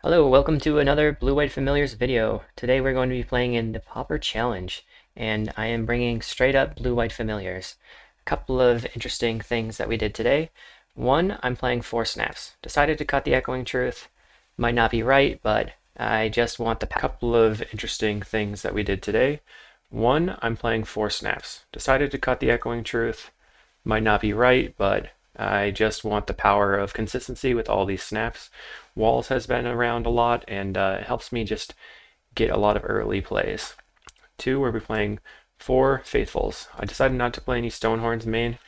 Hello, welcome to another Blue-White Familiars video. Today we're going to be playing in the Pauper Challenge, and I am bringing straight up Blue-White Familiars. A couple of interesting things that we did today. One, I'm playing 4 snaps. Decided to cut the Echoing Truth. Might not be right, but I just want the couple of interesting things that we did today. One, I'm playing 4 snaps. Decided to cut the Echoing Truth. Might not be right, but I just want the power of consistency with all these snaps. Walls has been around a lot, and it helps me just get a lot of early plays. Two, we'll be playing 4 Faithfuls. I decided not to play any Stonehorns main,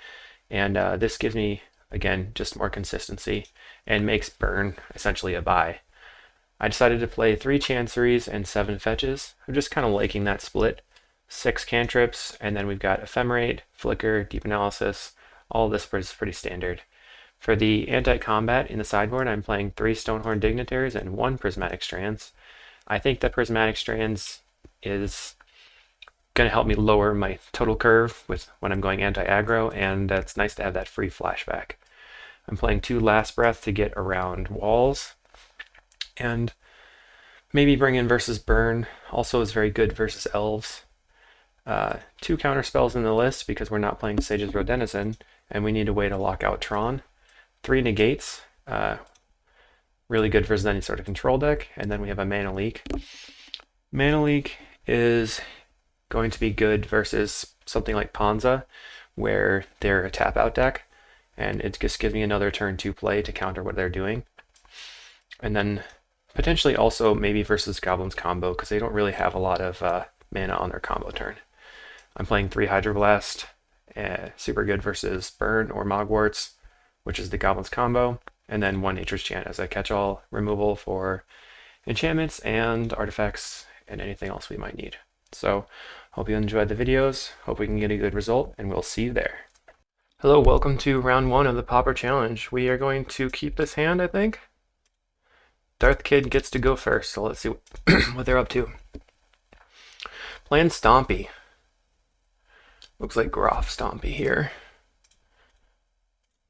and this gives me, again, just more consistency and makes burn essentially a buy. I decided to play 3 Chanceries and 7 Fetches. I'm just kind of liking that split. 6 Cantrips, and then we've got Ephemerate, Flicker, Deep Analysis. All of this is pretty standard. For the anti-combat in the sideboard, I'm playing 3 Stonehorn Dignitaries and 1 Prismatic Strands. I think that Prismatic Strands is going to help me lower my total curve with when I'm going anti-aggro, and it's nice to have that free flashback. I'm playing 2 Last Breath to get around walls, and maybe bring in versus Burn. Also is very good versus Elves. 2 counter spells in the list because we're not playing Sage's Road Denizen, and we need a way to lock out Tron. 3 Negates, really good versus any sort of control deck, and then we have a Mana Leak. Mana Leak is going to be good versus something like Panza, where they're a tap-out deck, and it just gives me another turn 2 play to counter what they're doing. And then potentially also maybe versus Goblins combo, because they don't really have a lot of mana on their combo turn. I'm playing 3 Hydroblast, super good versus Burn or Mogwarts, which is the Goblins combo, and then 1 Nature's Chant as a catch-all removal for enchantments and artifacts and anything else we might need. So, hope you enjoyed the videos, hope we can get a good result, and we'll see you there. Hello, welcome to round 1 of the Pauper Challenge. We are going to keep this hand, I think. Darth Kid gets to go first, so let's see what they're up to. Playing Stompy. Looks like Groff Stompy here.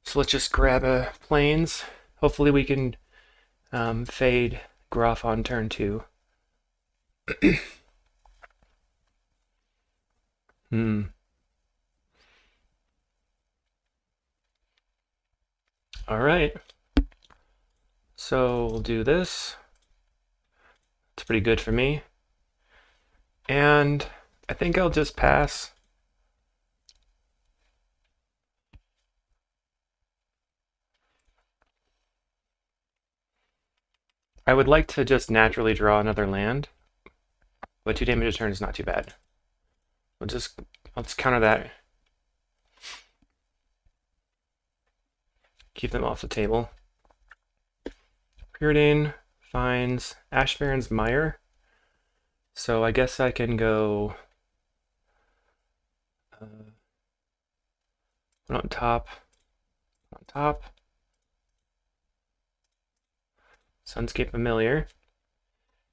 So let's just grab a plains. Hopefully we can fade Groff on turn 2. Alright. So we'll do this. It's pretty good for me. And I think I'll just pass. I would like to just naturally draw another land, but 2 damage a turn is not too bad. I'll just counter that. Keep them off the table. Preordain finds Ashbaron's Mire. So I guess I can go on top. Sunscape Familiar.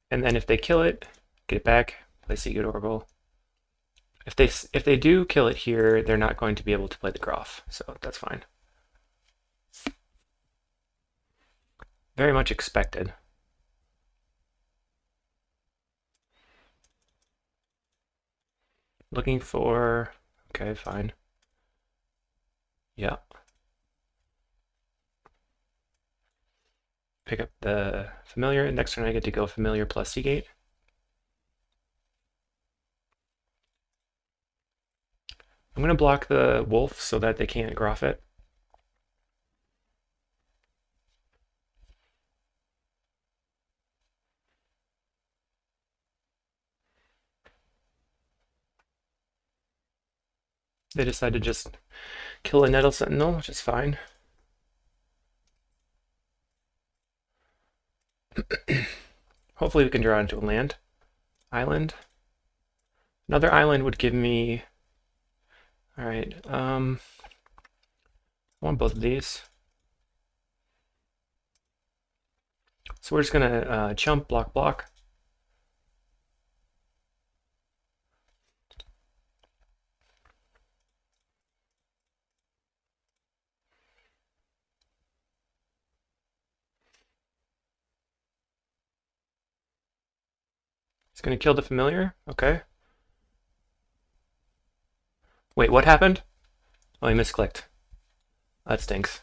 And then if they kill it, get it back, play Seagate Oracle. If they do kill it here, they're not going to be able to play the Groff, so that's fine. Very much expected. Looking for... Okay, fine. Yeah. Pick up the Familiar. Next turn I get to go Familiar plus Seagate. I'm going to block the Wolf so that they can't Groff it. They decide to just kill a Nettle Sentinel, which is fine. Hopefully we can draw into a land. Island. Another island would give me... Alright, I want both of these. So we're just gonna chump, block. It's gonna kill the familiar. Okay. Wait, what happened? Oh, I misclicked. That stinks.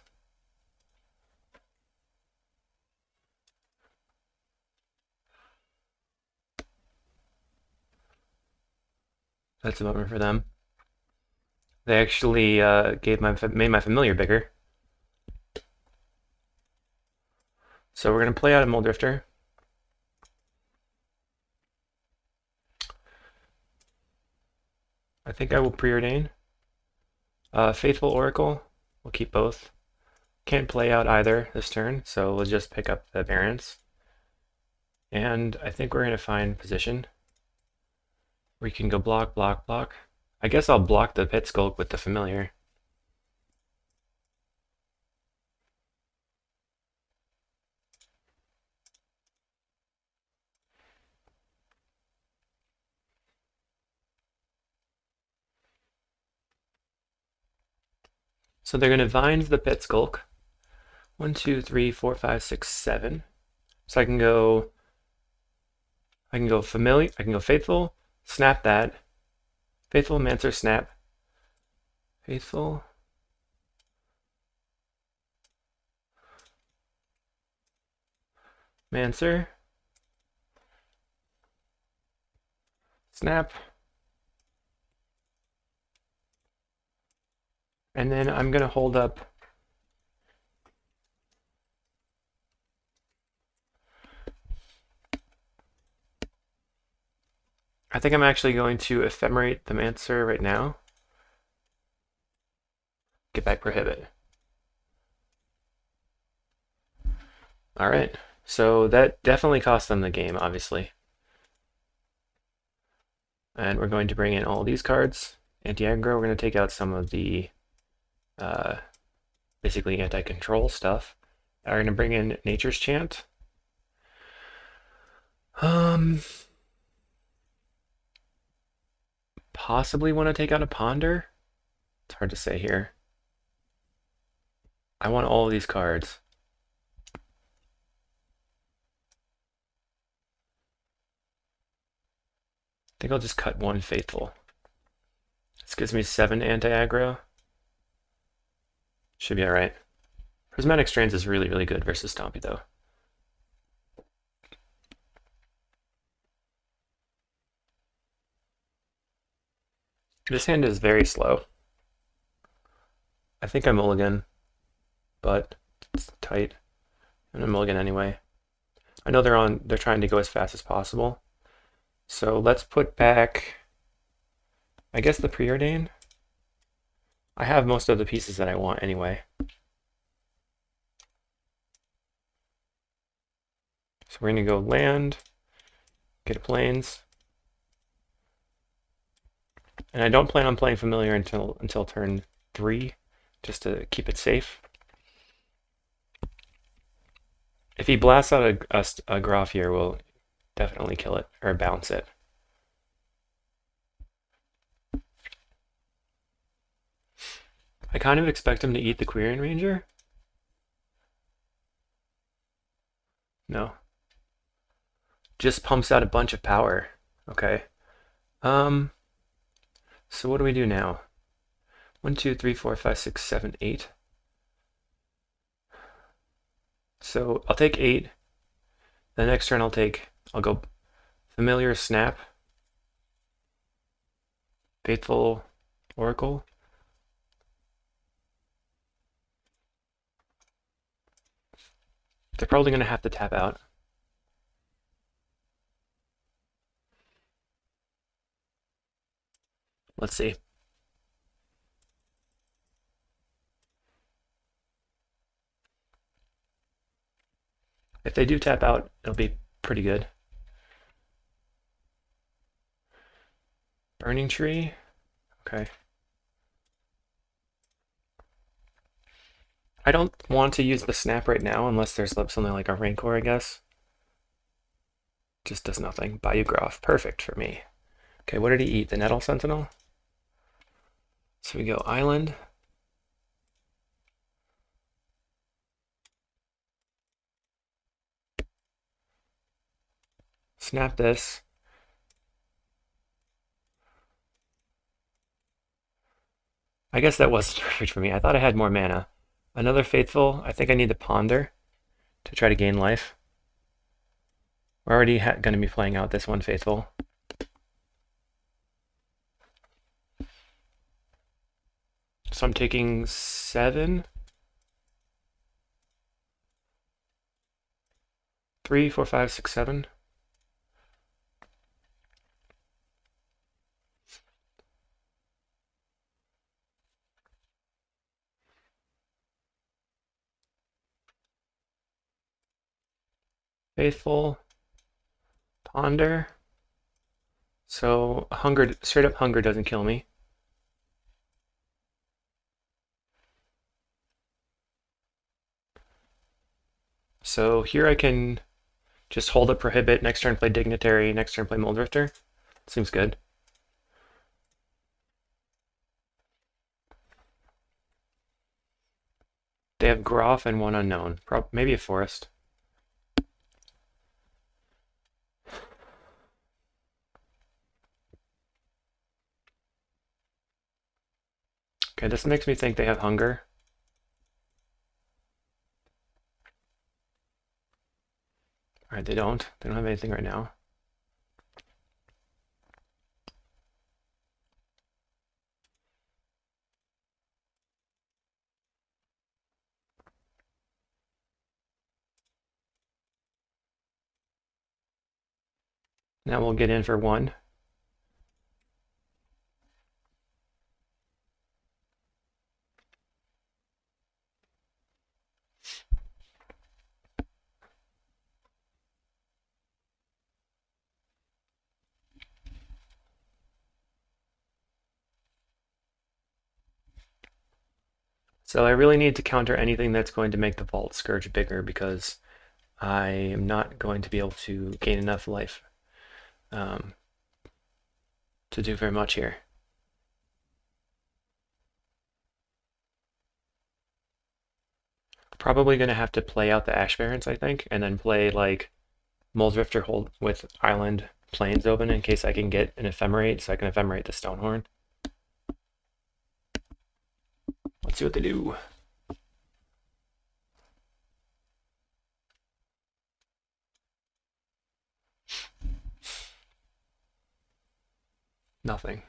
That's a bummer for them. They actually made my familiar bigger. So we're gonna play out a Mole Drifter. I think I will preordain. Faithful Oracle. We'll keep both. Can't play out either this turn, so we'll just pick up the variants. And I think we're gonna find position. We can go block, block, block. I guess I'll block the Pit Skulk with the familiar. So they're going to Vines the Pit Skulk. 1, 2, 3, 4, 5, 6, 7. So I can go familiar, I can go Faithful, snap that. Faithful, Mancer, snap. Faithful. Mancer. Snap. And then I'm going to hold up I think I'm actually going to ephemerate the Mancer right now. Get back Prohibit. Alright, so that definitely cost them the game, obviously. And we're going to bring in all these cards. Anti-aggro, we're going to take out some of the basically anti-control stuff. We're going to bring in Nature's Chant. Possibly want to take out a Ponder. It's hard to say here. I want all of these cards. I think I'll just cut one Faithful. This gives me 7 anti-aggro. Should be alright. Prismatic Strands is really, really good versus Stompy, though. This hand is very slow. I think I mulligan, but it's tight. I'm gonna mulligan anyway. I know they're trying to go as fast as possible. So let's put back, I guess, the Preordain. I have most of the pieces that I want anyway. So we're gonna go land, get a plains. And I don't plan on playing familiar until turn 3, just to keep it safe. If he blasts out a Groff here, we'll definitely kill it, or bounce it. I kind of expect him to eat the Quirion Ranger. No. Just pumps out a bunch of power. Okay. So what do we do now? 1, 2, 3, 4, 5, 6, 7, 8. So I'll take 8. The next turn I'll go Familiar, Snap, Faithful Oracle. They're probably going to have to tap out. Let's see. If they do tap out, it'll be pretty good. Burning Tree. Okay. I don't want to use the snap right now unless there's something like a Rancor, I guess. Just does nothing. Bayou Groff. Perfect for me. Okay, what did he eat? The Nettle Sentinel? So we go Island. Snap this. I guess that wasn't perfect for me. I thought I had more mana. Another Faithful. I think I need to Ponder to try to gain life. We're already going to be playing out this one Faithful. So I'm taking 7. 3, 4, 5, 6, 7. Faithful. Ponder. So hunger, straight up hunger doesn't kill me. So here I can just hold a Prohibit, next turn play Dignitary, next turn play Moldrifter. Seems good. They have Groff and one unknown. Maybe a Forest. Okay, this makes me think they have Hunger. Alright, they don't. They don't have anything right now. Now we'll get in for 1. So I really need to counter anything that's going to make the Vault Scourge bigger because I am not going to be able to gain enough life um, to do very much here. Probably going to have to play out the Ash Barrens, I think, and then play like Moldrifter hold with Island Plains open in case I can get an Ephemerate, so I can Ephemerate the Stonehorn. Let's see what they do. Nothing.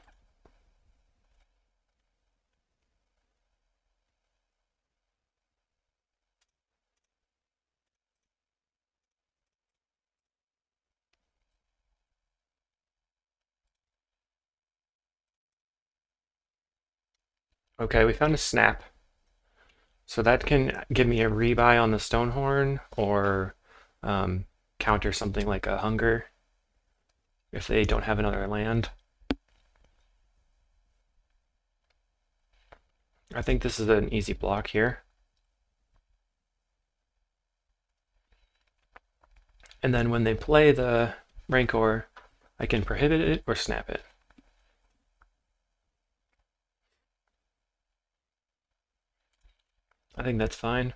Okay, we found a Snap. So that can give me a rebuy on the Stonehorn or counter something like a Hunger if they don't have another land. I think this is an easy block here. And then when they play the Rancor, I can prohibit it or snap it. I think that's fine.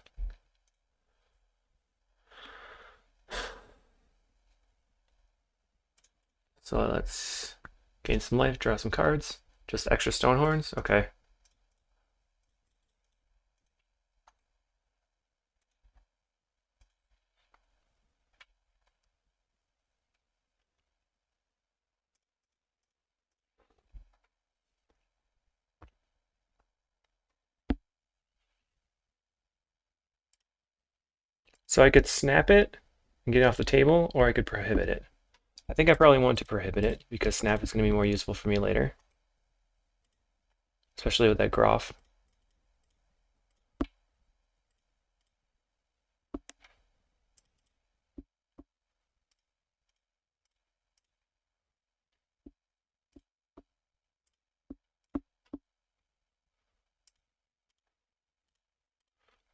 So let's gain some life, draw some cards. Just extra Stonehorns? Okay. So I could snap it and get it off the table, or I could prohibit it. I think I probably want to prohibit it because snap is going to be more useful for me later, especially with that Groff.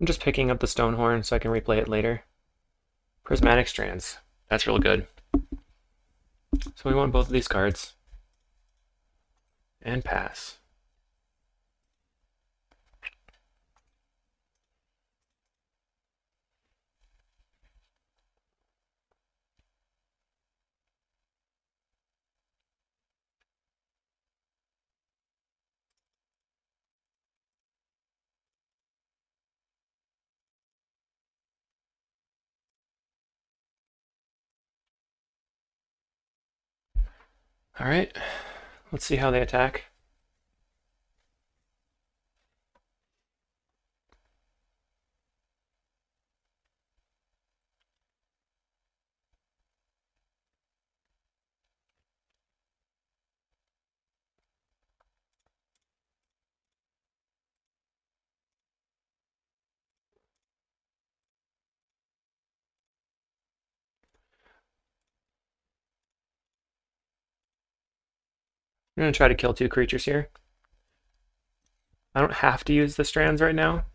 I'm just picking up the Stonehorn so I can replay it later. Prismatic Strands. That's real good. So we want both of these cards. And pass. Alright, let's see how they attack. I'm going to try to kill 2 creatures here. I don't have to use the strands right now.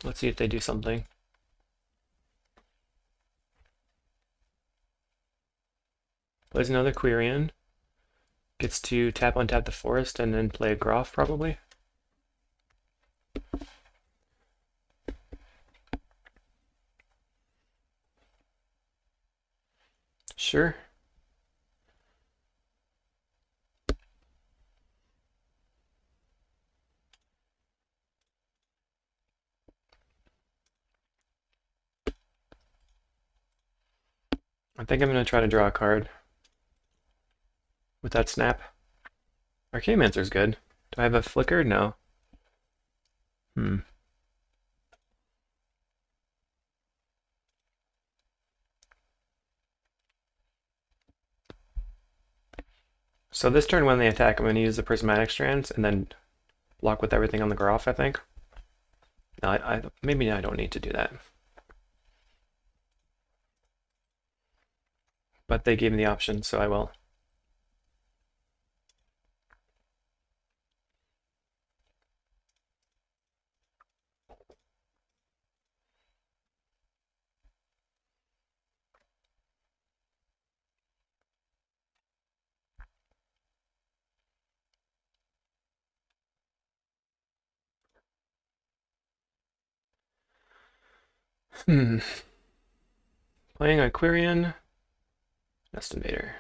Let's see if they do something. Plays another Quirion. Gets to tap untap the forest and then play a Groff probably. Sure. I think I'm going to try to draw a card with that snap. Archaeomancer's good. Do I have a flicker? No. So this turn when they attack, I'm going to use the prismatic strands and then block with everything on the Groff, I think. No, maybe I don't need to do that. But they gave me the option, so I will. Playing a Quirion, Nest Invader.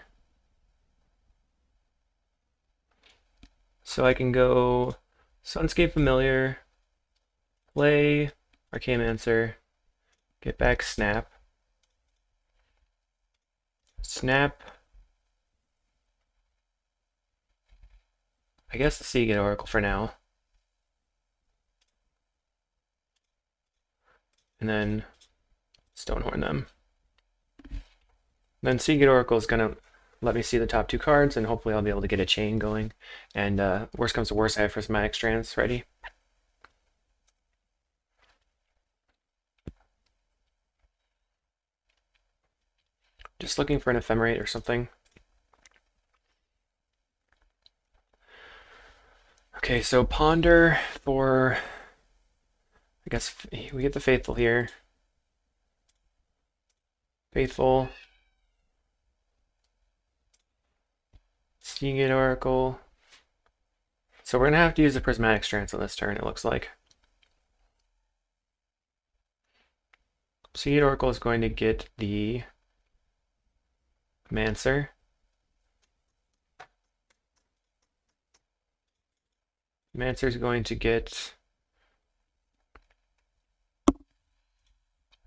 So I can go Sunscape Familiar, play Archaeomancer, get back Snap, Snap. I guess the Seagate Oracle for now. And then Stonehorn them. Then Seagate Oracle is going to let me see the top 2 cards, and hopefully I'll be able to get a chain going. And worst comes to worst, I have Prismatic Strands ready. Just looking for an Ephemerate or something. Okay, so Ponder for... I guess we get the Faithful here. Faithful. Seagate Oracle. So we're going to have to use the Prismatic Strands on this turn, it looks like. Seagate Oracle is going to get the Mancer. Mancer is going to get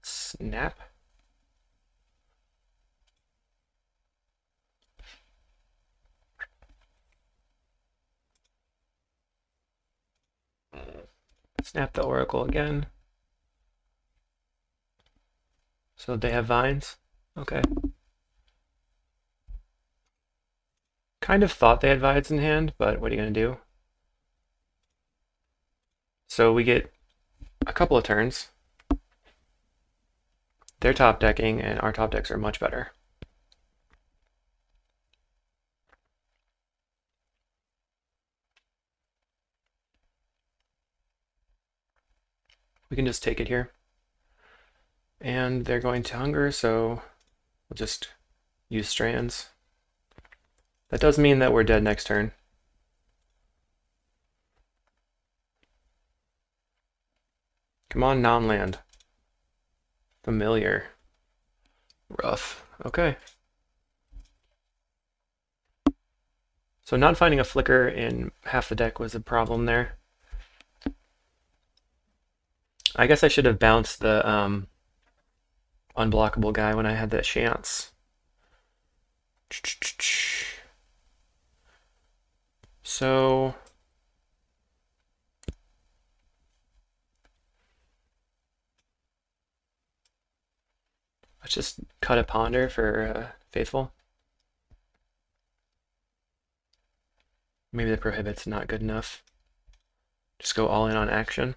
Snap. Snap the Oracle again. So they have vines? Okay. Kind of thought they had vines in hand, but what are you going to do? So we get a couple of turns. They're top decking, and our top decks are much better. We can just take it here. And they're going to hunger, so we'll just use strands. That does mean that we're dead next turn. Come on, non-land. Familiar. Rough. Okay. So not finding a flicker in half the deck was a problem there. I guess I should have bounced the unblockable guy when I had that chance. So let's just cut a ponder for Faithful. Maybe the prohibit's not good enough. Just go all in on action.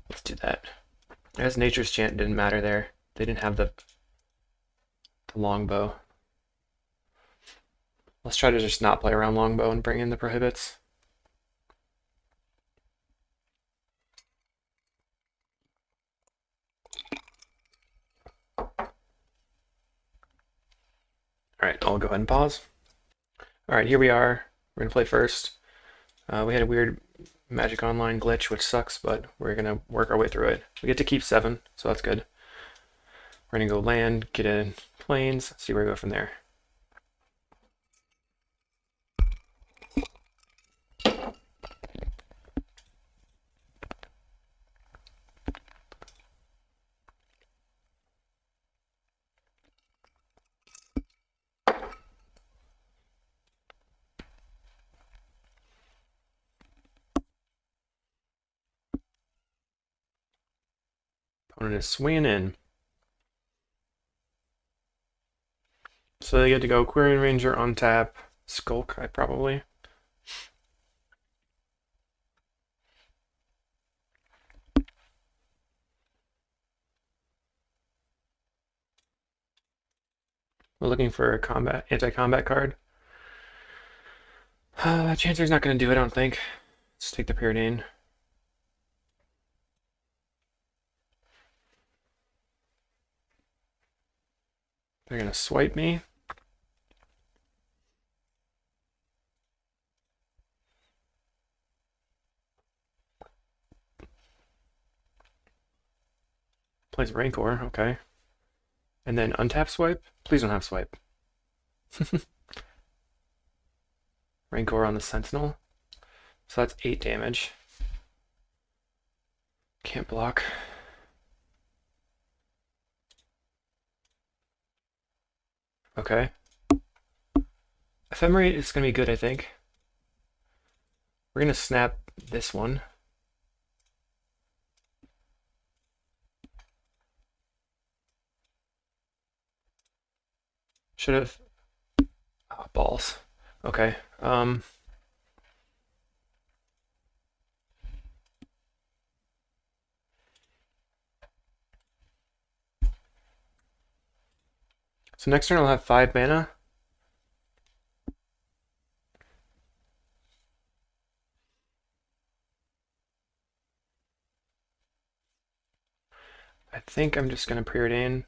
Let's do that. As Nature's Chant didn't matter there. They didn't have the longbow. Let's try to just not play around longbow and bring in the prohibits. Alright, I'll go ahead and pause. Alright, here we are. We're going to play first. We had a weird Magic Online glitch, which sucks, but we're going to work our way through it. We get to keep 7, so that's good. We're going to go land, get in plains, see where we go from there. Opponent is swinging in. So they get to go Quirion Ranger on tap, Skulk, I probably. We're looking for a anti-combat card. Chancer's not going to do it, I don't think. Let's take the Pyridane. They're going to swipe me. Plays Rancor, okay. And then untap swipe? Please don't have swipe. Rancor on the Sentinel. So that's 8 damage. Can't block. Okay. Ephemerate is going to be good, I think. We're going to snap this one. Should have... Oh, balls. Okay. So next turn I'll have 5 mana. I think I'm just going to Preordain.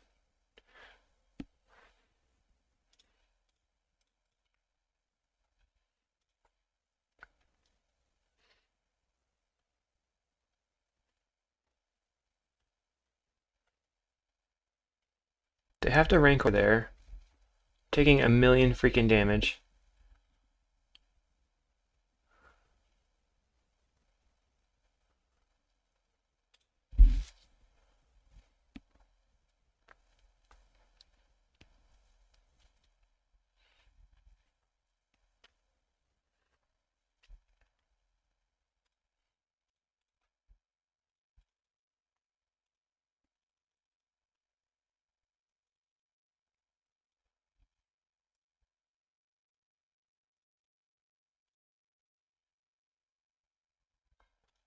They have to Rancor there, taking a million freaking damage.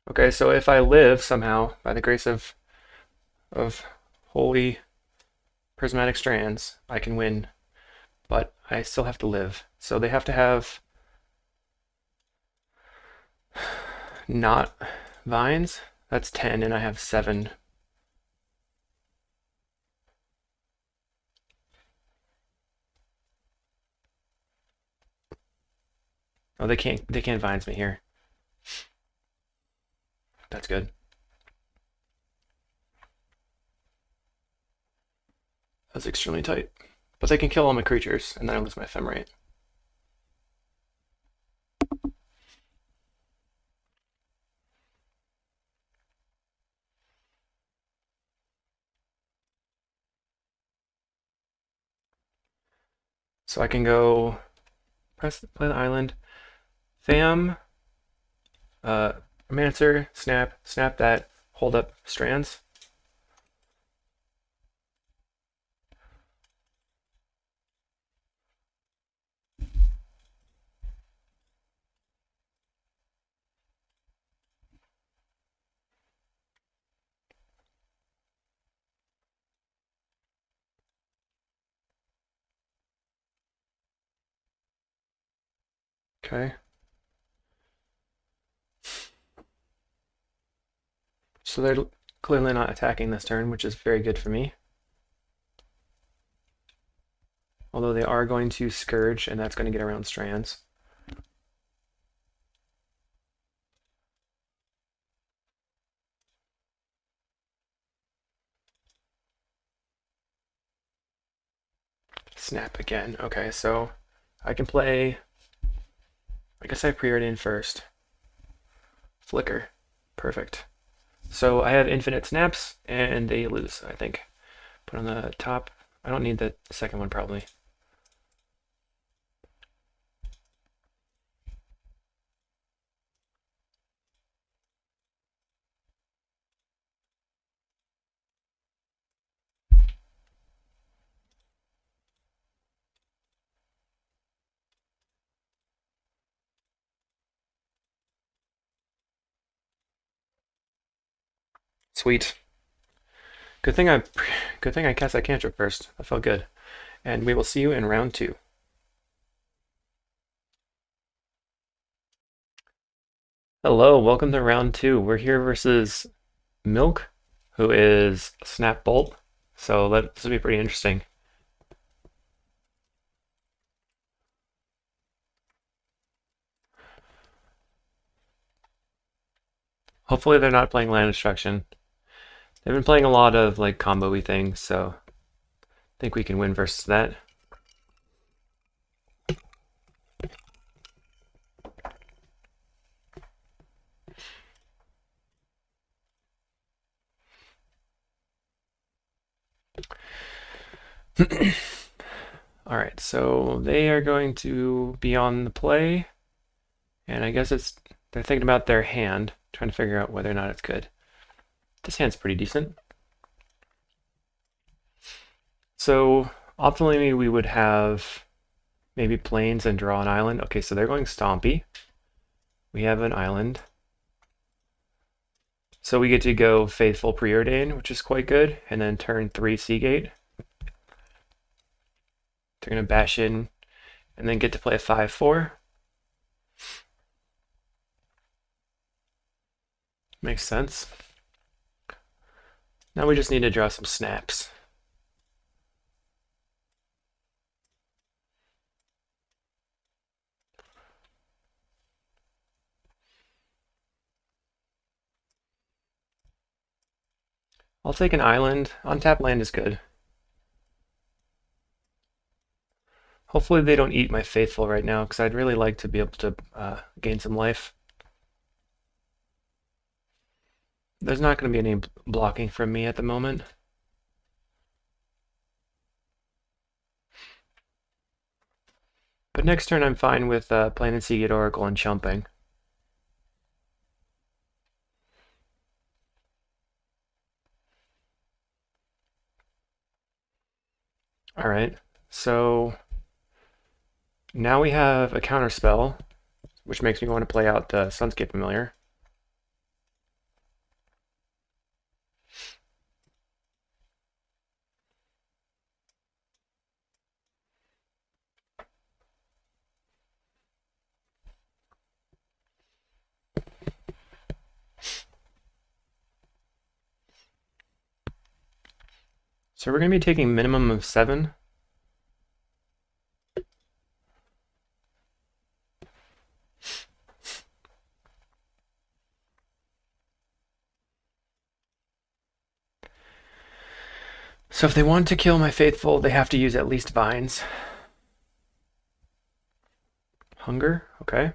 Okay, so if I live somehow, by the grace of holy prismatic strands, I can win. But I still have to live. So they have to have not vines. That's 10, and I have 7. Oh, they can't vines me here. That's good. That's extremely tight. But they can kill all my creatures, and then I lose my ephemerate. So I can go play the island, Fam, uh, Mancer, snap that, hold up strands. Okay. So they're clearly not attacking this turn, which is very good for me. Although they are going to Scourge, and that's going to get around strands. Snap again. Okay, so I can play. I guess I pre-ordered in first. Flicker. Perfect. So I have infinite snaps, and they lose, I think. Put on the top. I don't need the second one, probably. Sweet. Good thing I cast that cantrip first. That felt good. And we will see you in round 2. Hello, welcome to round 2. We're here versus Milk, who is Snap Bolt. So this will be pretty interesting. Hopefully they're not playing land destruction. They've been playing a lot of like combo-y things, so I think we can win versus that. All right, so they are going to be on the play, and I guess they're thinking about their hand, trying to figure out whether or not it's good. This hand's pretty decent. So optimally we would have maybe plains and draw an island. Okay, so they're going Stompy. We have an island. So we get to go Faithful Preordain, which is quite good, and then turn 3 Seagate. They're going to bash in and then get to play a 5-4. Makes sense. Now we just need to draw some snaps. I'll take an island. Untap land is good. Hopefully they don't eat my Faithful right now, because I'd really like to be able to gain some life. There's not going to be any blocking from me at the moment. But next turn I'm fine with playing in Seagate Oracle and chumping. Alright, so now we have a counter spell, which makes me want to play out the Sunscape Familiar. So we're going to be taking minimum of 7. So if they want to kill my faithful, they have to use at least vines. Hunger, okay.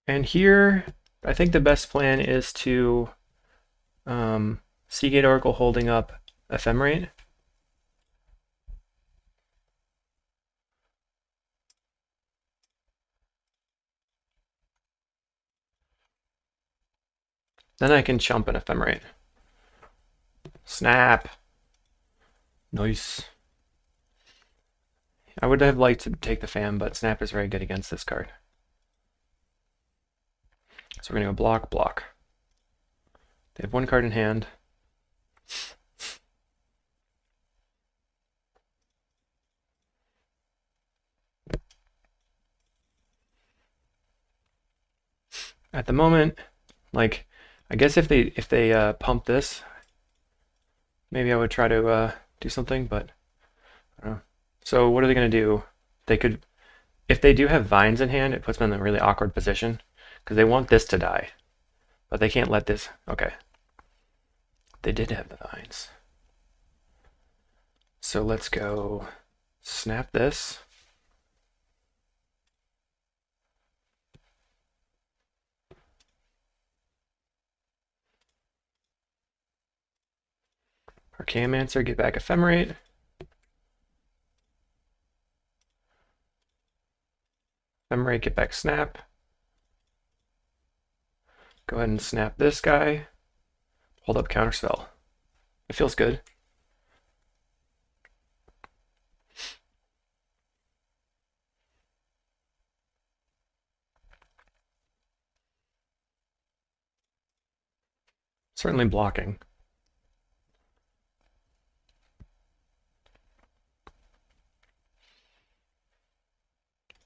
And here, I think the best plan is to Seagate Oracle holding up Ephemerate. Then I can chump an Ephemerate. Snap. Nice. I would have liked to take the Fam, but Snap is very good against this card. So we're going to go block, block. They have one card in hand. At the moment, like, I guess if they pump this, maybe I would try to do something, but I don't know. So what are they going to do? They could, if they do have vines in hand, it puts them in a really awkward position because they want this to die, but they can't let this. Okay, they did have the vines. So let's go snap this. Archaeomancer, get back Ephemerate. Ephemerate, get back Snap. Go ahead and snap this guy. Hold up Counterspell. It feels good. Certainly blocking.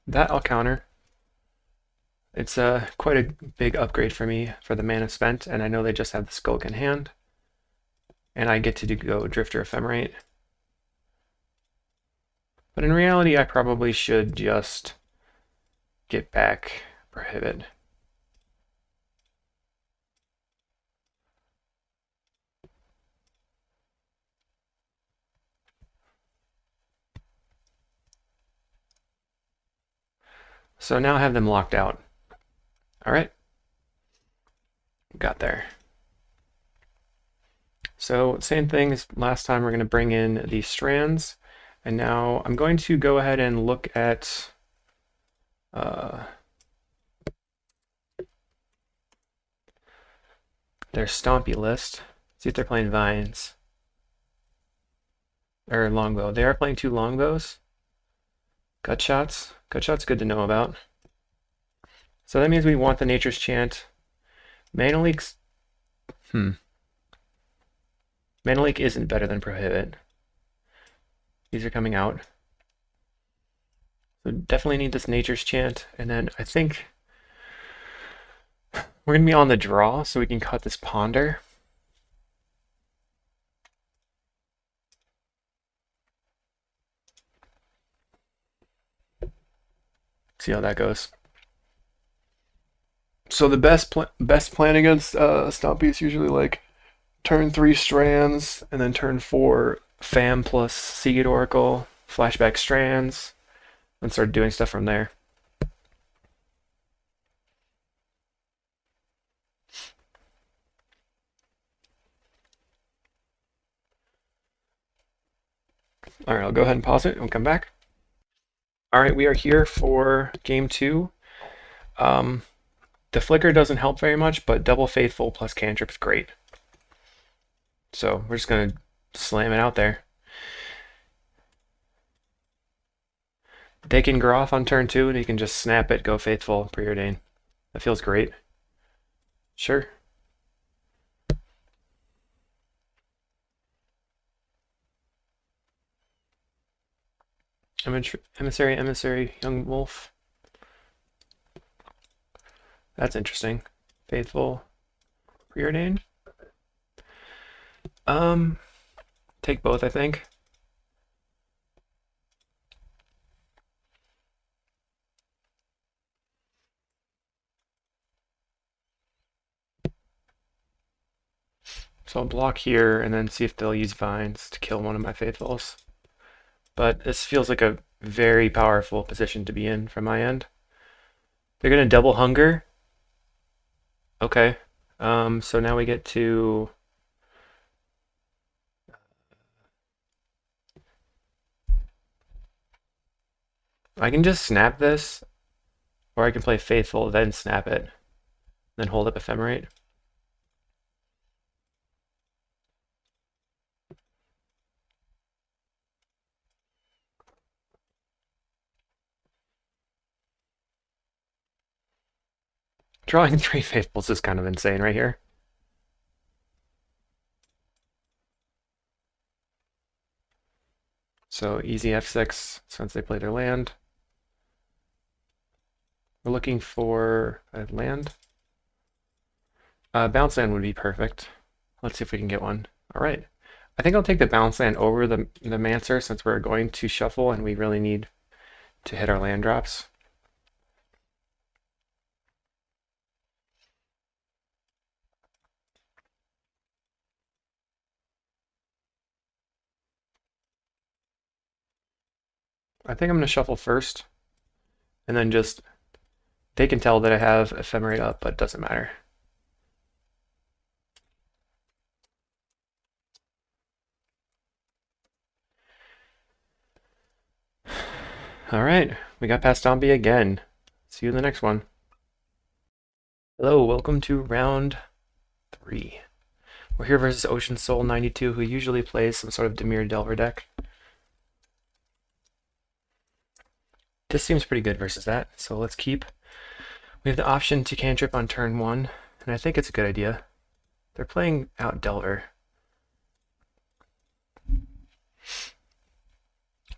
That I'll counter. It's quite a big upgrade for me for the mana spent, and I know they just have the Skulk in hand. And I get to go Drifter Ephemerate. But in reality, I probably should just get back Prohibit. So now I have them locked out. All right. Got there. So same thing as last time, we're going to bring in these strands. And now I'm going to go ahead and look at their Stompy list. See if they're playing vines. Or longbow. They are playing 2 longbows. Gutshots. Gutshot's good to know about. So that means we want the Nature's Chant. Mana Leak's... Mana Leak isn't better than Prohibit. These are coming out. So definitely need this Nature's Chant. And then I think we're going to be on the draw, so we can cut this Ponder. See how that goes. So the best plan against Stompy is usually like turn 3 strands, and then turn 4 Fam plus Seagate Oracle, flashback strands, and start doing stuff from there. All right, I'll go ahead and pause it and come back. All right, we are here for game 2. The flicker doesn't help very much, but double faithful plus cantrip is great. So we're just gonna slam it out there. They can Groff on turn 2, and you can just snap it, go faithful, preordain. That feels great. Sure. Emissary, young wolf. That's interesting. Faithful, preordain. Take both, I think. So I'll block here and then see if they'll use vines to kill one of my faithfuls. But this feels like a very powerful position to be in from my end. They're going to double hunger. Okay. So now we get to... I can just snap this, or I can play Faithful, then snap it, then hold up Ephemerate. Drawing 3 Faithfuls is kind of insane right here. So easy F6 since they play their land. We're looking for a land. Bounce land would be perfect. Let's see if we can get one. All right. I think I'll take the bounce land over the Mancer since we're going to shuffle and we really need to hit our land drops. I think I'm going to shuffle first and then just, they can tell that I have Ephemerate up, but it doesn't matter. All right, we got past Stompy again. See you in the next one. Hello, welcome to round 3. We're here versus Ocean Soul 92, who usually plays some sort of Dimir Delver deck. This seems pretty good versus that, so let's keep. We have the option to cantrip on turn 1, and I think it's a good idea. They're playing out Delver.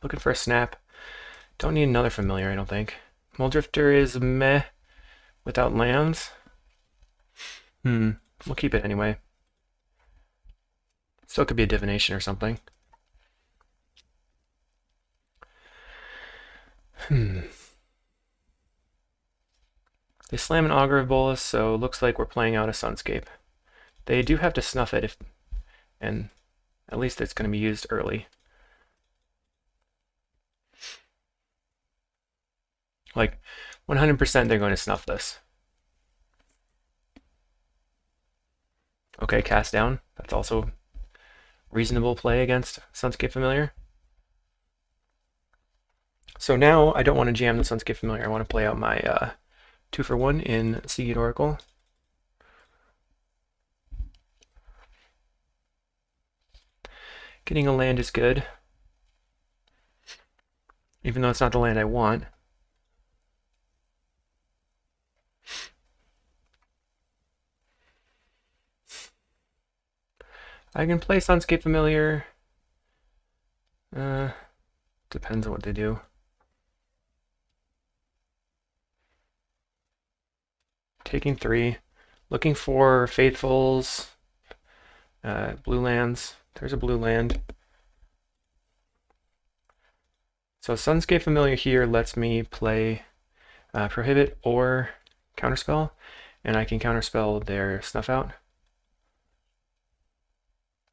Looking for a snap. Don't need another familiar, I don't think. Muldrifter is meh without lands. We'll keep it anyway. Still could be a divination or something. They slam an Augur of Boros, so it looks like we're playing out a Sunscape. They do have to snuff it, and at least it's going to be used early. Like, 100% they're going to snuff this. Okay, cast down. That's also reasonable play against Sunscape Familiar. So now I don't want to jam the Sunscape Familiar. I want to play out my 2-for-1 in Seagate Oracle. Getting a land is good, even though it's not the land I want. I can play Sunscape Familiar. Depends on what they do. Taking 3. Looking for Faithfuls. Blue lands. There's a blue land. So Sunscape Familiar here lets me play Prohibit or Counterspell, and I can counterspell their Snuff out.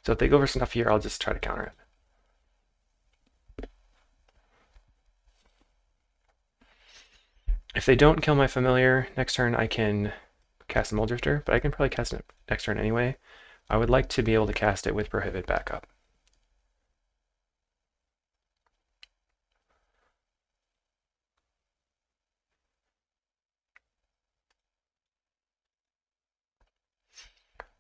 So if they go for Snuff here, I'll just try to counter it. If they don't kill my Familiar next turn, I can cast Muldrifter, but I can probably cast it next turn anyway. I would like to be able to cast it with Prohibit backup.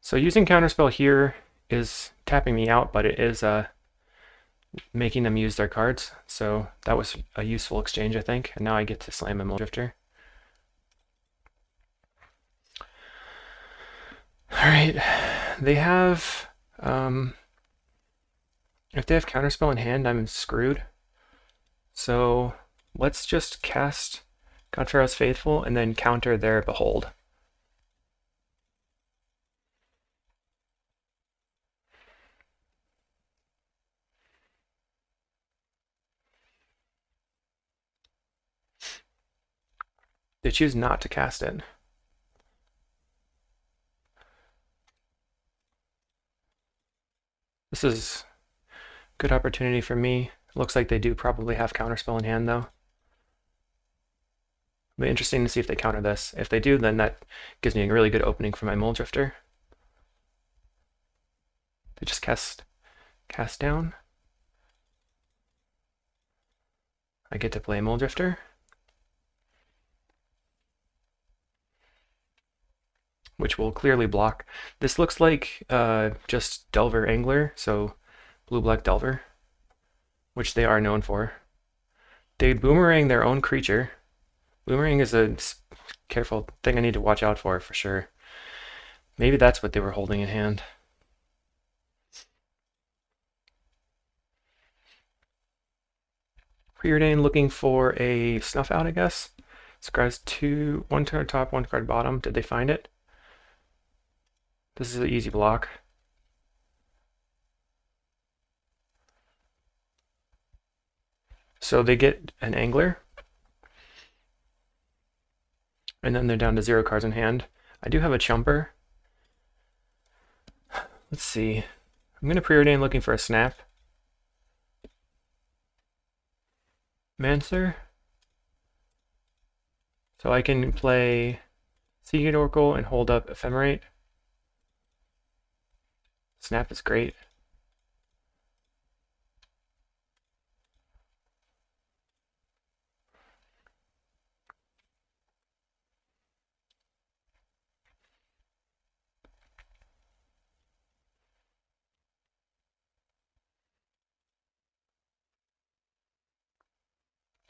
So using Counterspell here is tapping me out, but it is making them use their cards. So that was a useful exchange, I think. And now I get to slam a Muldrifter. Alright, they have... if they have Counterspell in hand, I'm screwed. So let's just cast Godpharaoh's Faithful and then counter their Behold. They choose not to cast it. This is a good opportunity for me. Looks like they do probably have Counterspell in hand, though. It'll be interesting to see if they counter this. If they do, then that gives me a really good opening for my Mole Drifter. They just cast down. I get to play Mole Drifter, which will clearly block. This looks like just Delver Angler, so blue-black Delver, which they are known for. They boomerang their own creature. Boomerang is a careful thing I need to watch out for sure. Maybe that's what they were holding in hand. Preordain looking for a Snuff Out, I guess. Scries one card top, one card bottom. Did they find it? This is an easy block. So they get an Angler. And then they're down to 0 cards in hand. I do have a Chumper. Let's see. I'm going to preordain looking for a Snap. Mancer. So I can play Seagate Oracle and hold up Ephemerate. Snap is great.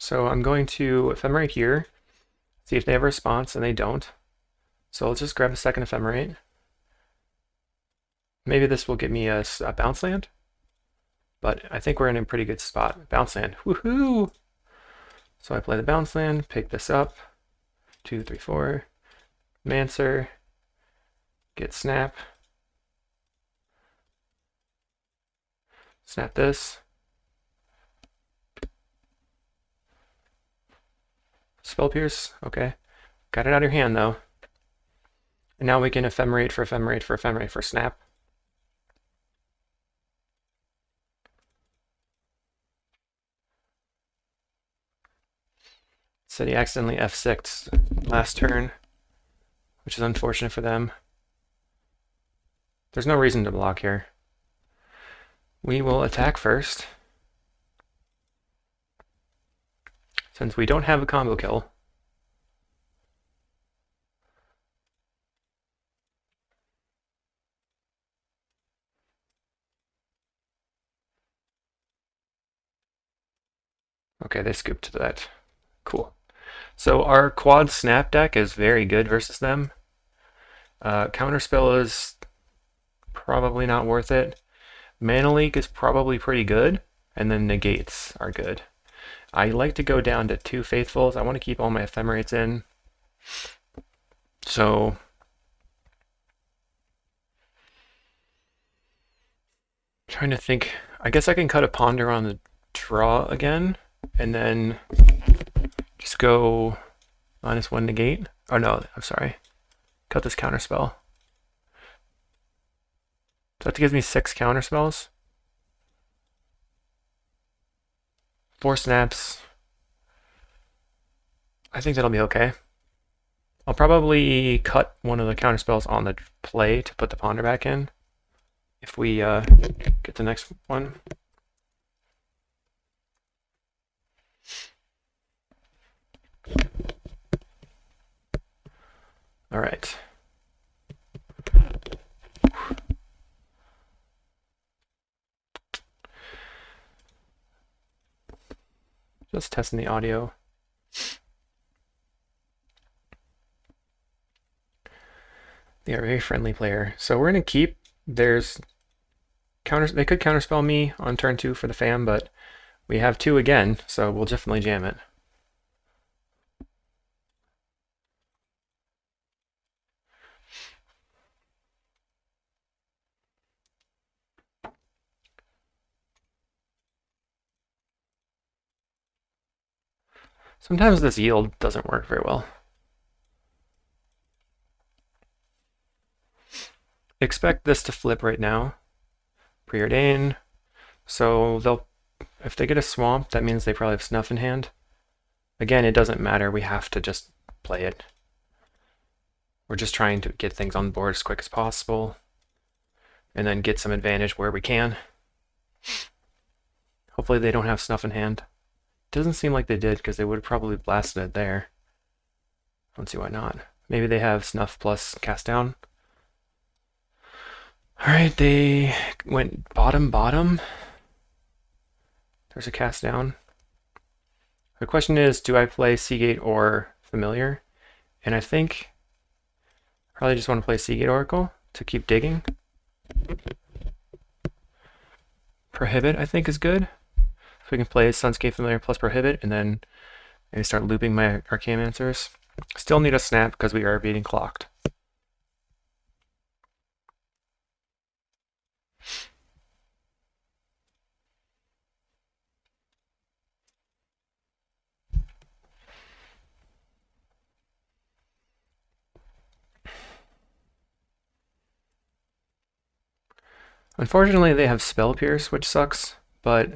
So I'm going to Ephemerate here, see if they have a response, and they don't. So let's just grab a second Ephemerate. Maybe this will get me a bounce land, but I think we're in a pretty good spot. Bounce land, woohoo! So I play the bounce land, pick this up, 2, 3, 4, Mancer, get Snap, snap this, Spell Pierce, okay. Got it out of your hand though. And now we can Ephemerate for Ephemerate for Ephemerate for Snap. Said he accidentally F6 last turn, which is unfortunate for them. There's no reason to block here. We will attack first. Since we don't have a combo kill. Okay, they scooped that. Cool. So our quad snap deck is very good versus them. Counterspell is probably not worth it. Mana Leak is probably pretty good, and then negates are good. I like to go down to 2 Faithfuls. I want to keep all my Ephemerates in. So trying to think. I guess I can cut a Ponder on the draw again, and then just go -1 negate. Oh no, I'm sorry. Cut this counterspell. So that gives me 6 counterspells. 4 snaps. I think that'll be okay. I'll probably cut one of the counterspells on the play to put the Ponder back in. If we get the next one. All right. Just testing the audio. They are a very friendly player. So we're going to keep. There's counters. They could counterspell me on turn 2 for the fam, but we have 2 again, so we'll definitely jam it. Sometimes this yield doesn't work very well. Expect this to flip right now. Preordain. So they'll, if they get a swamp, that means they probably have Snuff in hand. Again, it doesn't matter. We have to just play it. We're just trying to get things on the board as quick as possible and then get some advantage where we can. Hopefully they don't have Snuff in hand. Doesn't seem like they did because they would have probably blasted it there. I don't see why not. Maybe they have Snuff plus Cast Down. Alright, they went bottom. There's a Cast Down. The question is, do I play Seagate or Familiar? And I think I probably just want to play Seagate Oracle to keep digging. Prohibit, I think, is good. So we can play Sunscape Familiar plus Prohibit, and then maybe start looping my Archaeomancers. Still need a snap because we are being clocked. Unfortunately, they have Spell Pierce, which sucks, but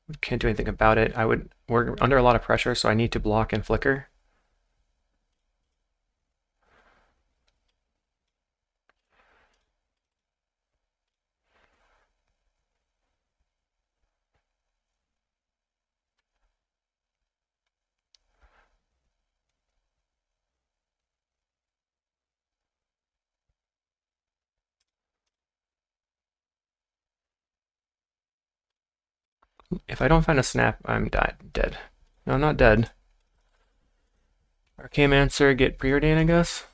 we can't do anything about it. We're under a lot of pressure, so I need to block and flicker. If I don't find a snap, I'm dead. No, I'm not dead. Archaeomancer, get Preordain, I guess.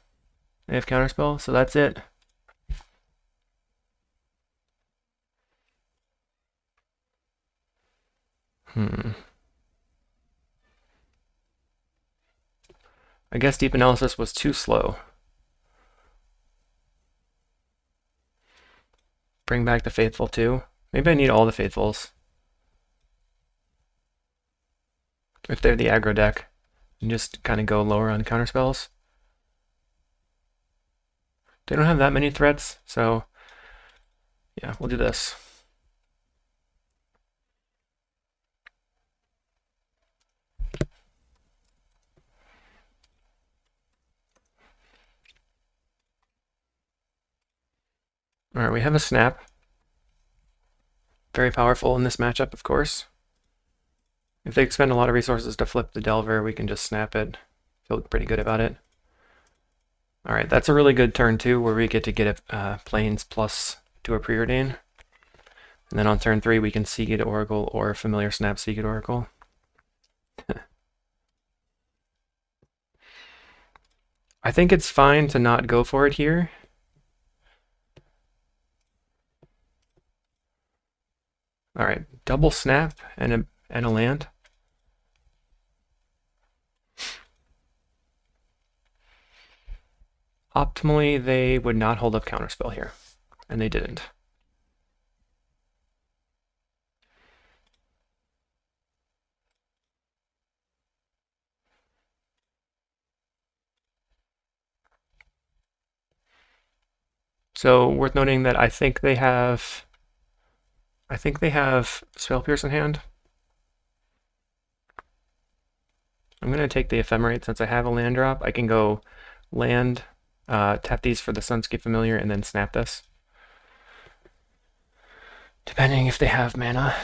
They have Counterspell, so that's it. I guess Deep Analysis was too slow. Bring back the Faithful too. Maybe I need all the Faithfuls. If they're the aggro deck, and just kind of go lower on counterspells. They don't have that many threats, so yeah, we'll do this. Alright, we have a snap. Very powerful in this matchup, of course. If they expend a lot of resources to flip the Delver, we can just snap it. Feel pretty good about it. Alright, that's a really good turn too, where we get to get a Plains plus do a Preordain. And then on turn 3 we can Seagate Oracle or Familiar Snap Seagate Oracle. I think it's fine to not go for it here. Alright, double snap and a land. Optimally, they would not hold up Counterspell here, and they didn't. So worth noting that I think they have Spell Pierce in hand. I'm going to take the Ephemerate since I have a land drop. I can go land, tap these for the Sunscape Familiar, and then snap this. Depending if they have mana.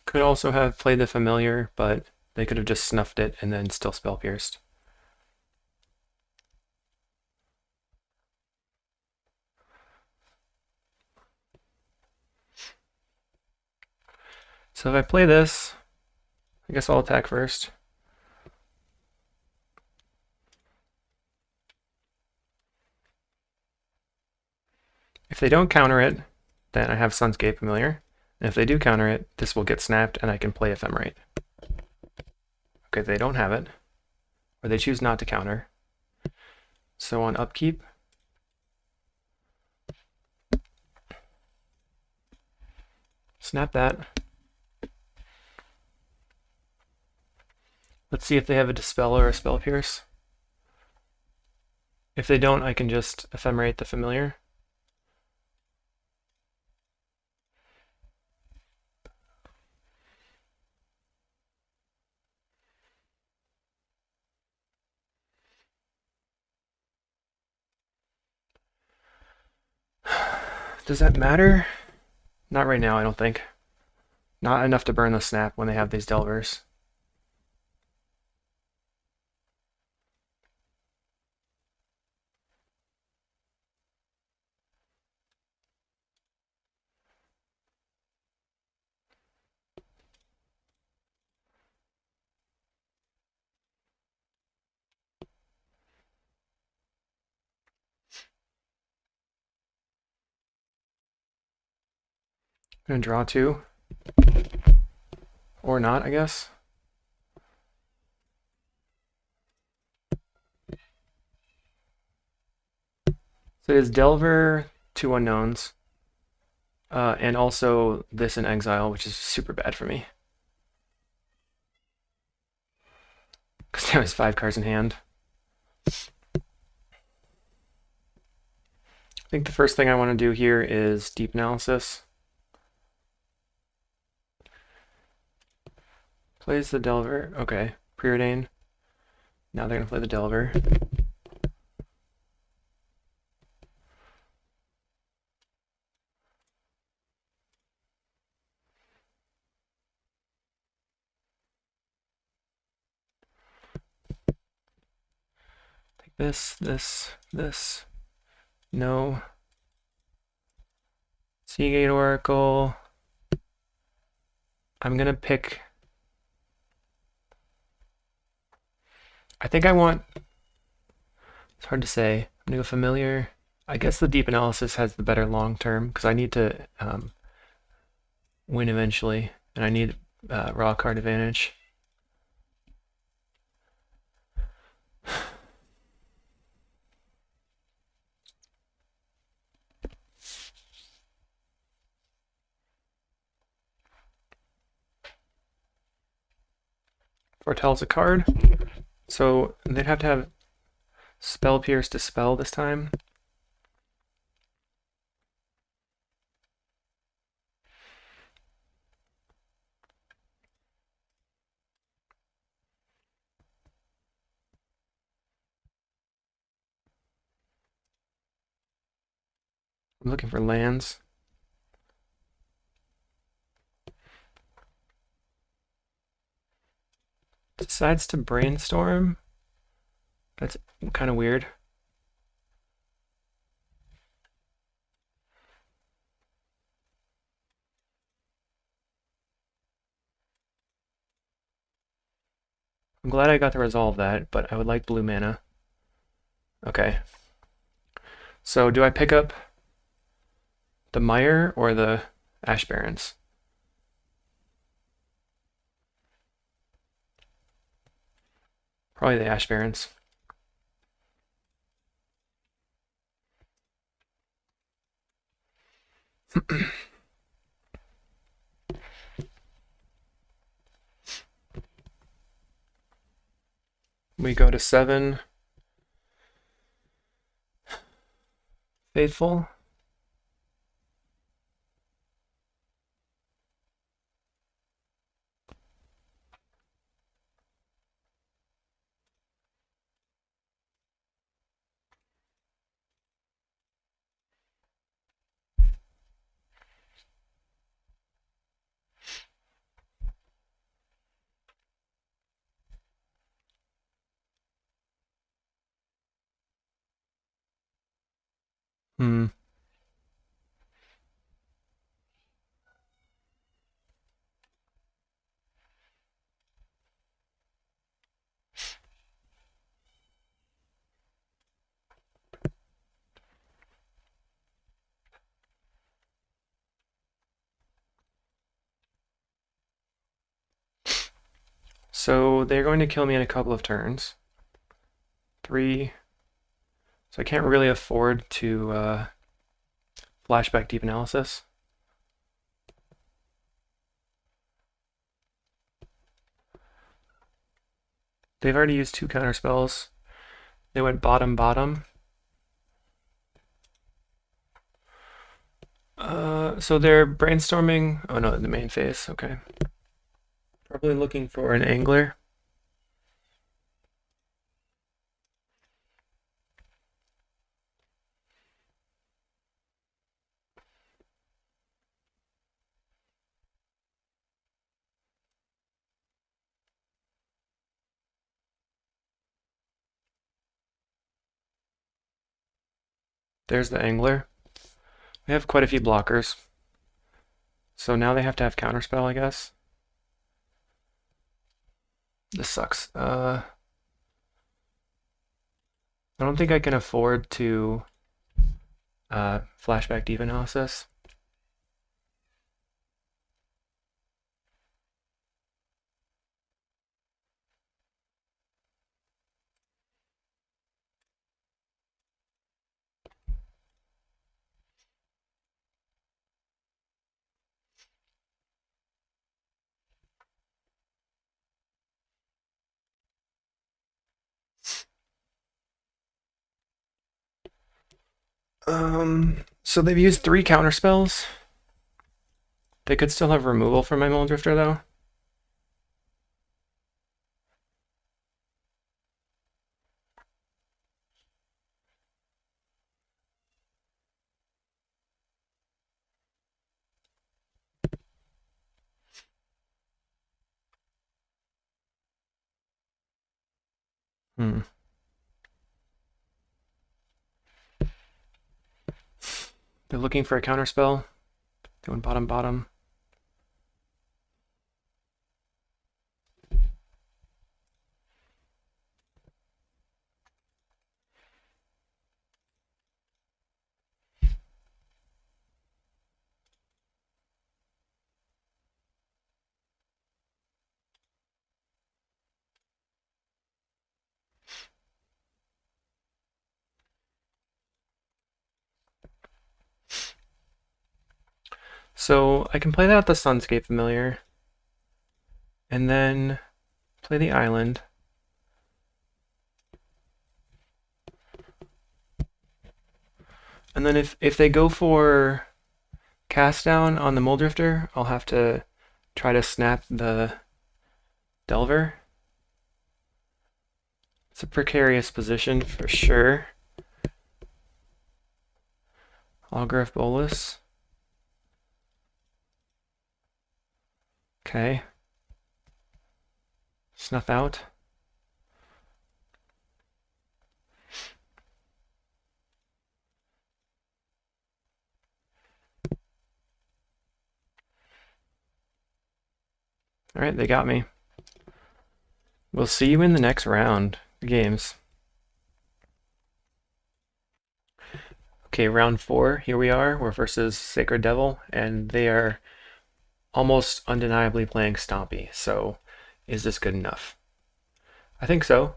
Could also have played the Familiar, but they could have just snuffed it and then still Spell Pierced. So if I play this, I guess I'll attack first. If they don't counter it, then I have Sunscape Familiar. And if they do counter it, this will get snapped and I can play Ephemerate. Okay, they don't have it, or they choose not to counter. So on upkeep, snap that. Let's see if they have a Dispel or a Spell Pierce. If they don't, I can just ephemerate the familiar. Does that matter? Not right now, I don't think. Not enough to burn the snap when they have these Delvers. I'm gonna draw two. Or not, I guess. So it is Delver, two unknowns, and also this in exile, which is super bad for me. Because now has 5 cards in hand. I think the first thing I want to do here is deep analysis. Plays the Delver. Okay, Preordain. Now they're going to play the Delver. Take this. No. Seagate Oracle. I'm going to pick... I think I want... It's hard to say. I'm going to go familiar. I guess the deep analysis has the better long term, because I need to win eventually, and I need raw card advantage. Foretells a card. So they'd have to have Spell Pierce to spell this time. I'm looking for lands. Decides to brainstorm. That's kind of weird. I'm glad I got to resolve that, but I would like blue mana. Okay. So do I pick up the Mire or the Ash Barrens? Probably the Ash Barrens. We go to 7. Faithful. Hmm. So they're going to kill me in a couple of turns. 3. So I can't really afford to flashback deep analysis. They've already used 2 counter spells. They went bottom bottom, So they're brainstorming. Oh no, the main phase. Okay. Probably looking for an angler. There's the angler. We have quite a few blockers. So now they have to have counterspell, I guess. This sucks. I don't think I can afford to flashback deep analysis. So they've used 3 counterspells. They could still have removal from my Muldrifter though. Hmm. They're looking for a counterspell. Going bottom bottom. So I can play that with the Sunscape Familiar. And then play the island. And then if they go for cast down on the Muldrifter, I'll have to try to snap the Delver. It's a precarious position for sure. Autograph Bolus. Okay. Snuff out. Alright, they got me. We'll see you in the next round of games. Okay, round 4, here we are. We're versus Sacred Devil, and they are almost undeniably playing Stompy. So, is this good enough? I think so.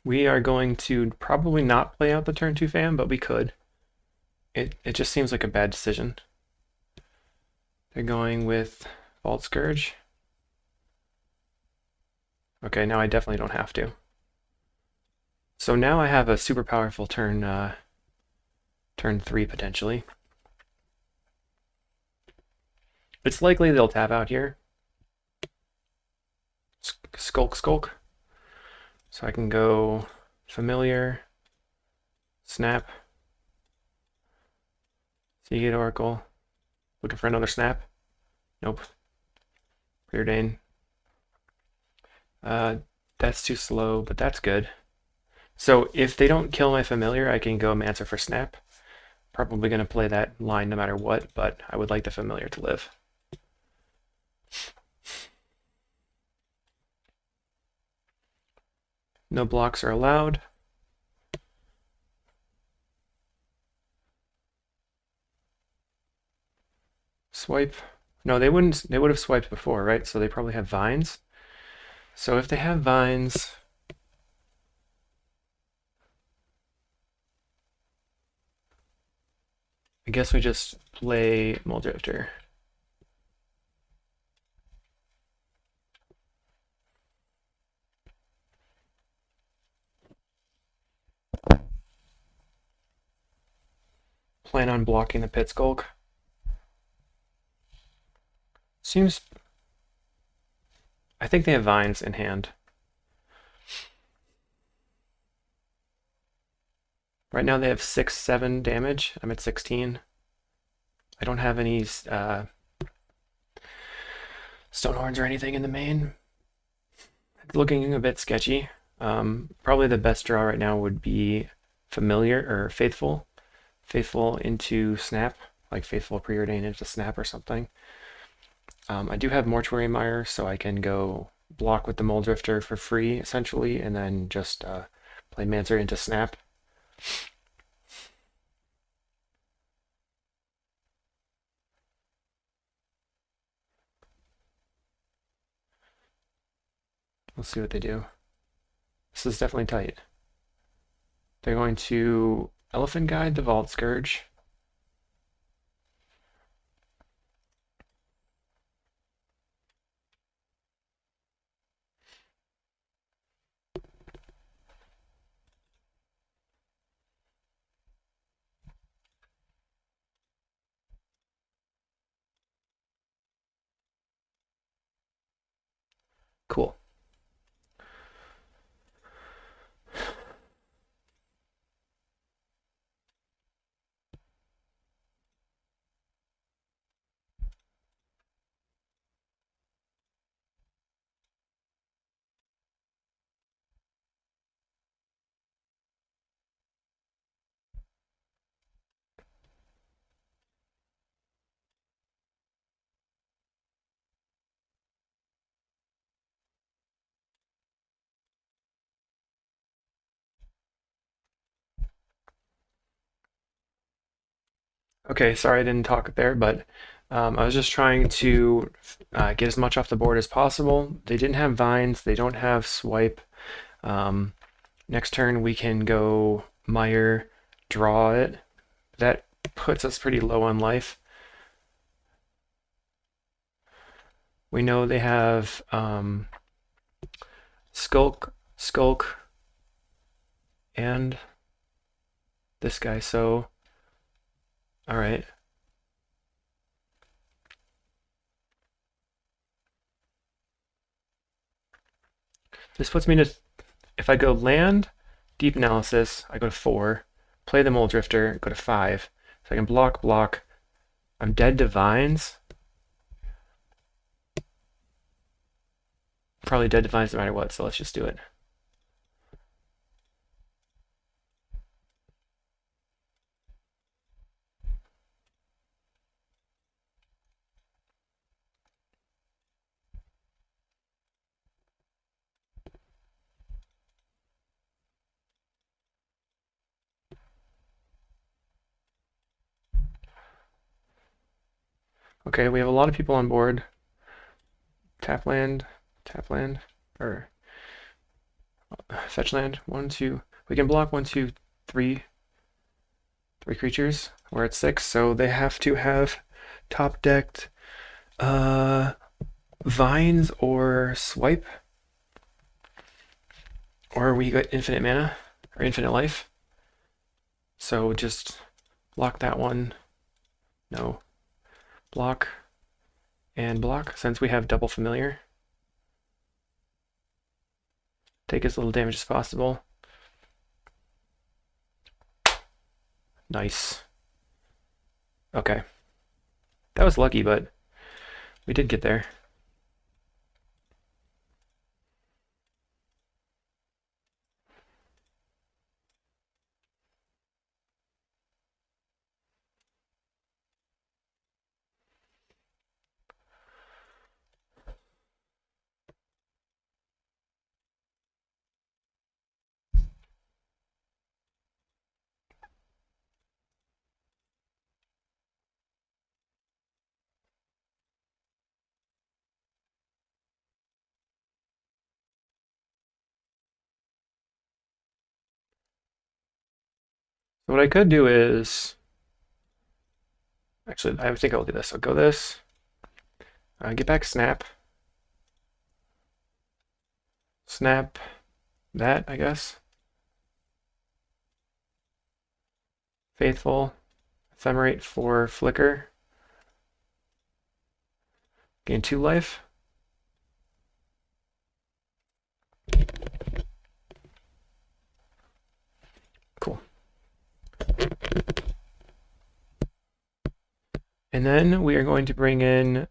We are going to probably not play out the turn 2 fam, but we could. It just seems like a bad decision. They're going with Vault Scourge. Okay, now I definitely don't have to. So now I have a super powerful turn 3 potentially. It's likely they'll tap out here. Skulk. So I can go Familiar, Snap, Seagate Oracle. Looking for another Snap. Nope. Preordain. That's too slow, but that's good. So if they don't kill my Familiar, I can go Mancer for Snap. Probably going to play that line no matter what, but I would like the Familiar to live. No blocks are allowed. Swipe. No, they wouldn't. They would have swiped before, right? So they probably have vines. So if they have vines, I guess we just play Muldrifter. plan on blocking the Pit Skulk. Seems... I think they have vines in hand. Right now they have 6-7 damage. I'm at 16. I don't have any Stonehorns or anything in the main. It's looking a bit sketchy. Probably the best draw right now would be Familiar or Faithful. Faithful into Snap, like Faithful Preordained into Snap or something. I do have Mortuary Mire, so I can go block with the Mole Drifter for free, essentially, and then just play Mancer into Snap. We'll see what they do. This is definitely tight. They're going to Elephant Guide the Vault Scourge. Cool. Okay, sorry I didn't talk there, but I was just trying to get as much off the board as possible. They didn't have vines, they don't have swipe. Um, Next turn we can go Mire, draw it. That puts us pretty low on life. We know they have Skulk, and this guy, so alright. This puts me to, if I go land, deep analysis, I go to 4, play the Mole Drifter, go to 5. So I can block. I'm dead to vines. Probably dead to vines no matter what, so let's just do it. Okay, we have a lot of people on board. Tap land, or fetch land. 1, 2. We can block 1, 2, 3 creatures. We're at 6, so they have to have top decked vines or swipe, or we get infinite mana or infinite life. So just block that one. No. Block and block, since we have double familiar. Take as little damage as possible. Nice. Okay. That was lucky, but we did get there. So what I could do is, actually, I think I'll do this. I'll go this, get back snap, that, I guess. Faithful, Ephemerate for Flicker. Gain 2 life. Cool. And then we are going to bring in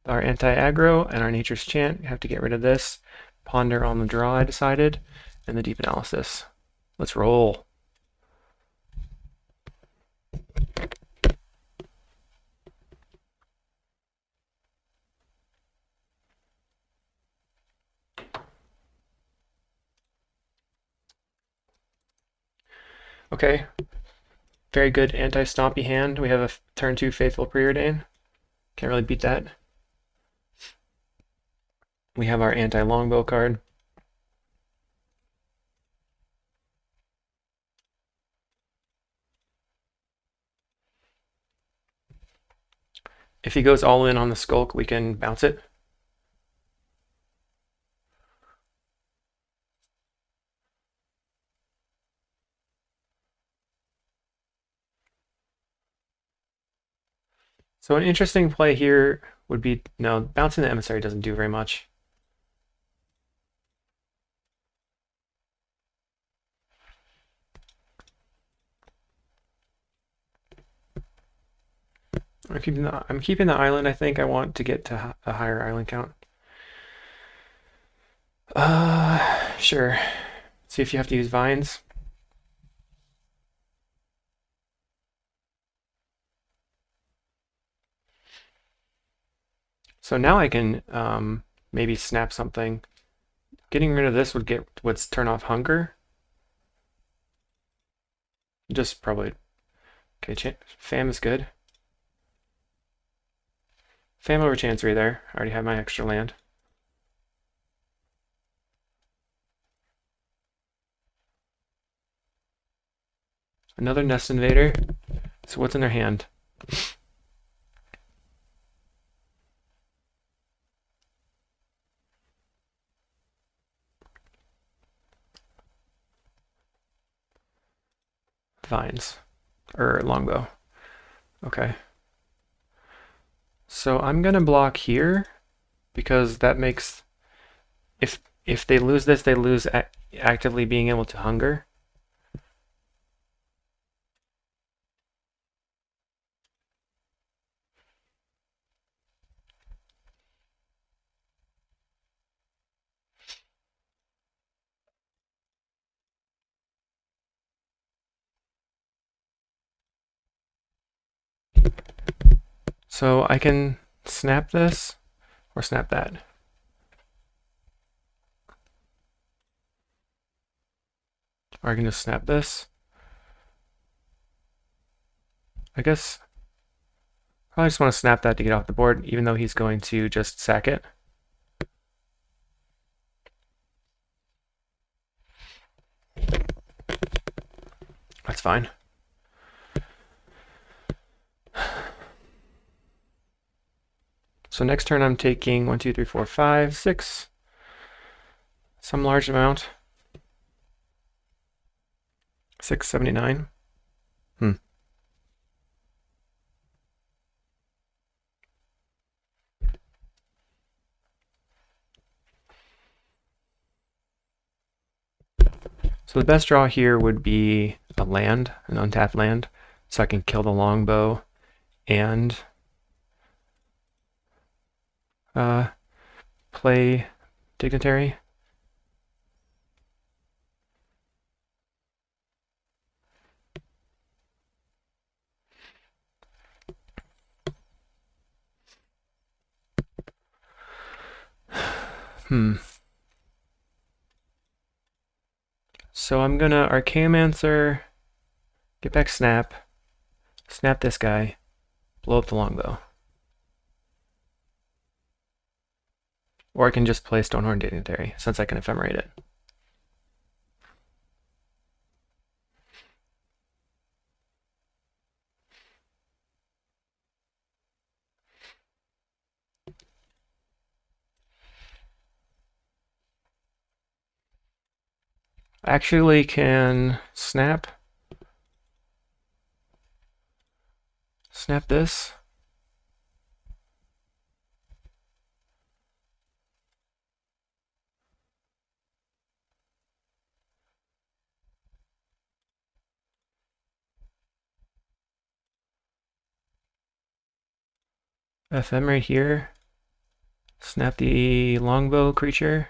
our anti-aggro and our Nature's Chant. We have to get rid of this. Ponder on the draw, I decided, and the Deep Analysis. Let's roll. Okay. Very good anti-Stompy hand. We have a turn 2 Faithful Preordain. Can't really beat that. We have our anti-Longbow card. If he goes all in on the Skulk, we can bounce it. So an interesting play here would be, no, bouncing the Emissary doesn't do very much. I'm keeping the island. I think I want to get to a higher island count. Sure. See if you have to use vines. So now I can maybe snap something. Getting rid of this would turn off hunger. Just probably. Okay, Fam is good. Fam over Chancery there. I already have my extra land. Another Nest Invader. So what's in their hand? Vines. Or Longbow. Okay. So I'm gonna block here because that makes if they lose this, they lose actively being able to hunger. So I can snap this or snap that. Or I can just snap this. I guess I just want to snap that to get off the board, even though he's going to just sack it. That's fine. So next turn I'm taking 1, 2, 3, 4, 5, 6. Some large amount. 679. So the best draw here would be a land, an untapped land, so I can kill the longbow and play Dignitary. So I'm gonna Archaeomancer, get back Snap, snap this guy, blow up the longbow. Or I can just play Stonehorn Dignitary, since I can ephemerate it. I actually can snap Snap this. FM right here. Snap the longbow creature.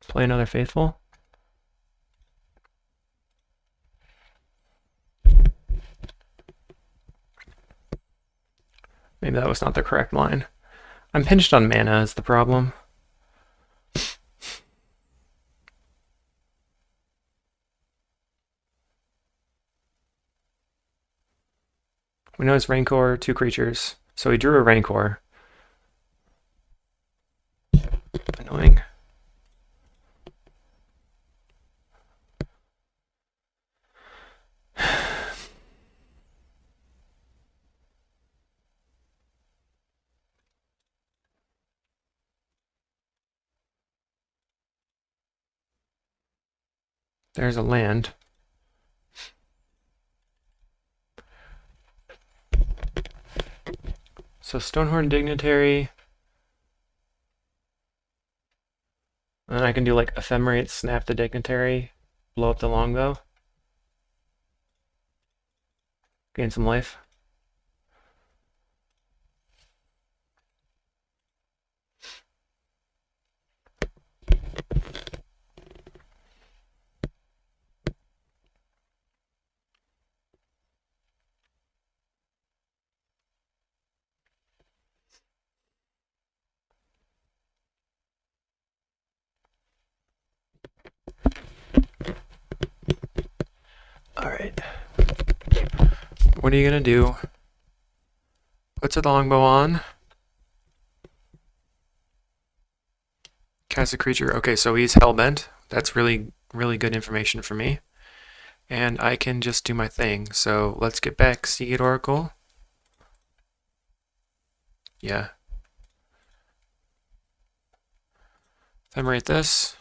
Play another faithful. Maybe that was not the correct line. I'm pinched on mana is the problem. We know it's Rancor, 2 creatures. So he drew a Rancor. Annoying. There's a land. So Stonehorn Dignitary. And I can do like Ephemerate, snap the Dignitary, blow up the longbow. Gain some life. Alright. What are you gonna do? Puts the longbow on. Cast a creature. Okay, so he's hellbent. That's really good information for me. And I can just do my thing. So let's get back Seagate Oracle. Yeah. Ephemerate this.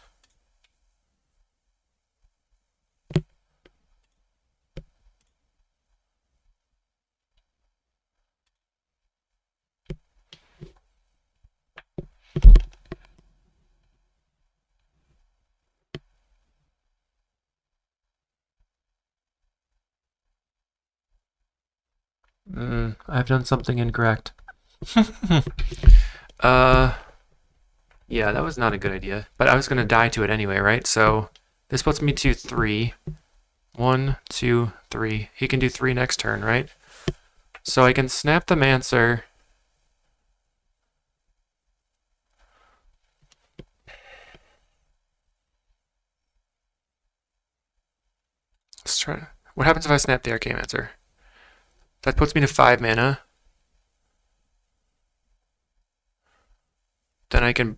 I've done something incorrect. Yeah, that was not a good idea. But I was gonna die to it anyway, right? So this puts me to 3. 1, 2, 3. He can do 3 next turn, right? So I can snap the Mancer. Let's try. What happens if I snap the Archaeomancer? That puts me to 5 mana. Then I can...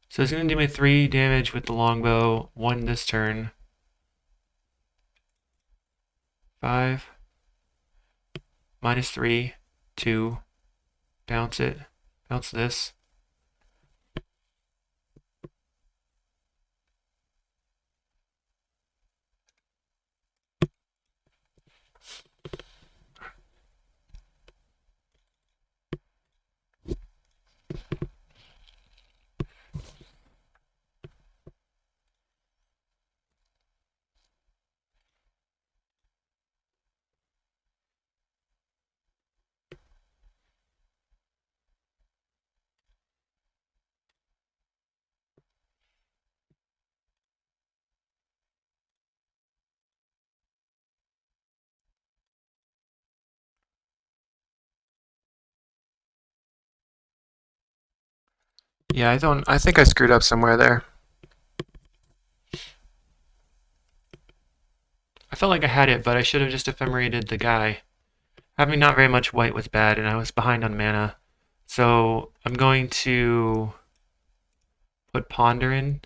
So it's going to do me 3 damage with the longbow, 1 this turn. 5. Minus 3. 2. Bounce it. Bounce this. Yeah, I think I screwed up somewhere there. I felt like I had it, but I should have just ephemerated the guy. Having not very much white was bad, and I was behind on mana. So I'm going to put Ponder in.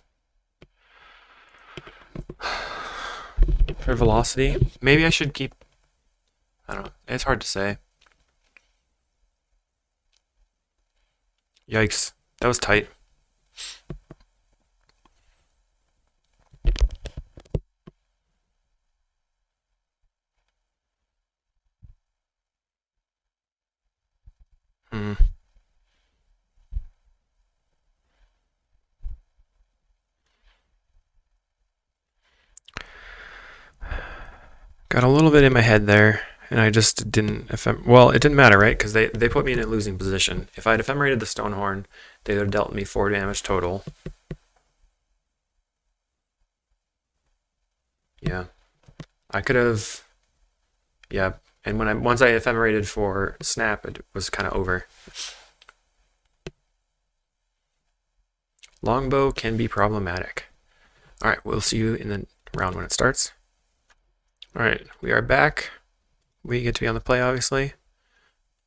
For velocity, maybe I should keep. I don't know. It's hard to say. Yikes, that was tight. Hmm. Got a little bit in my head there, and I just didn't. Well, it didn't matter, right? Because they put me in a losing position. If I had ephemerated the Stonehorn, they would have dealt me 4 damage total. Yeah, I could have. Yeah, and once I ephemerated for Snap, it was kind of over. Longbow can be problematic. All right, we'll see you in the round when it starts. All right, we are back. We get to be on the play, obviously.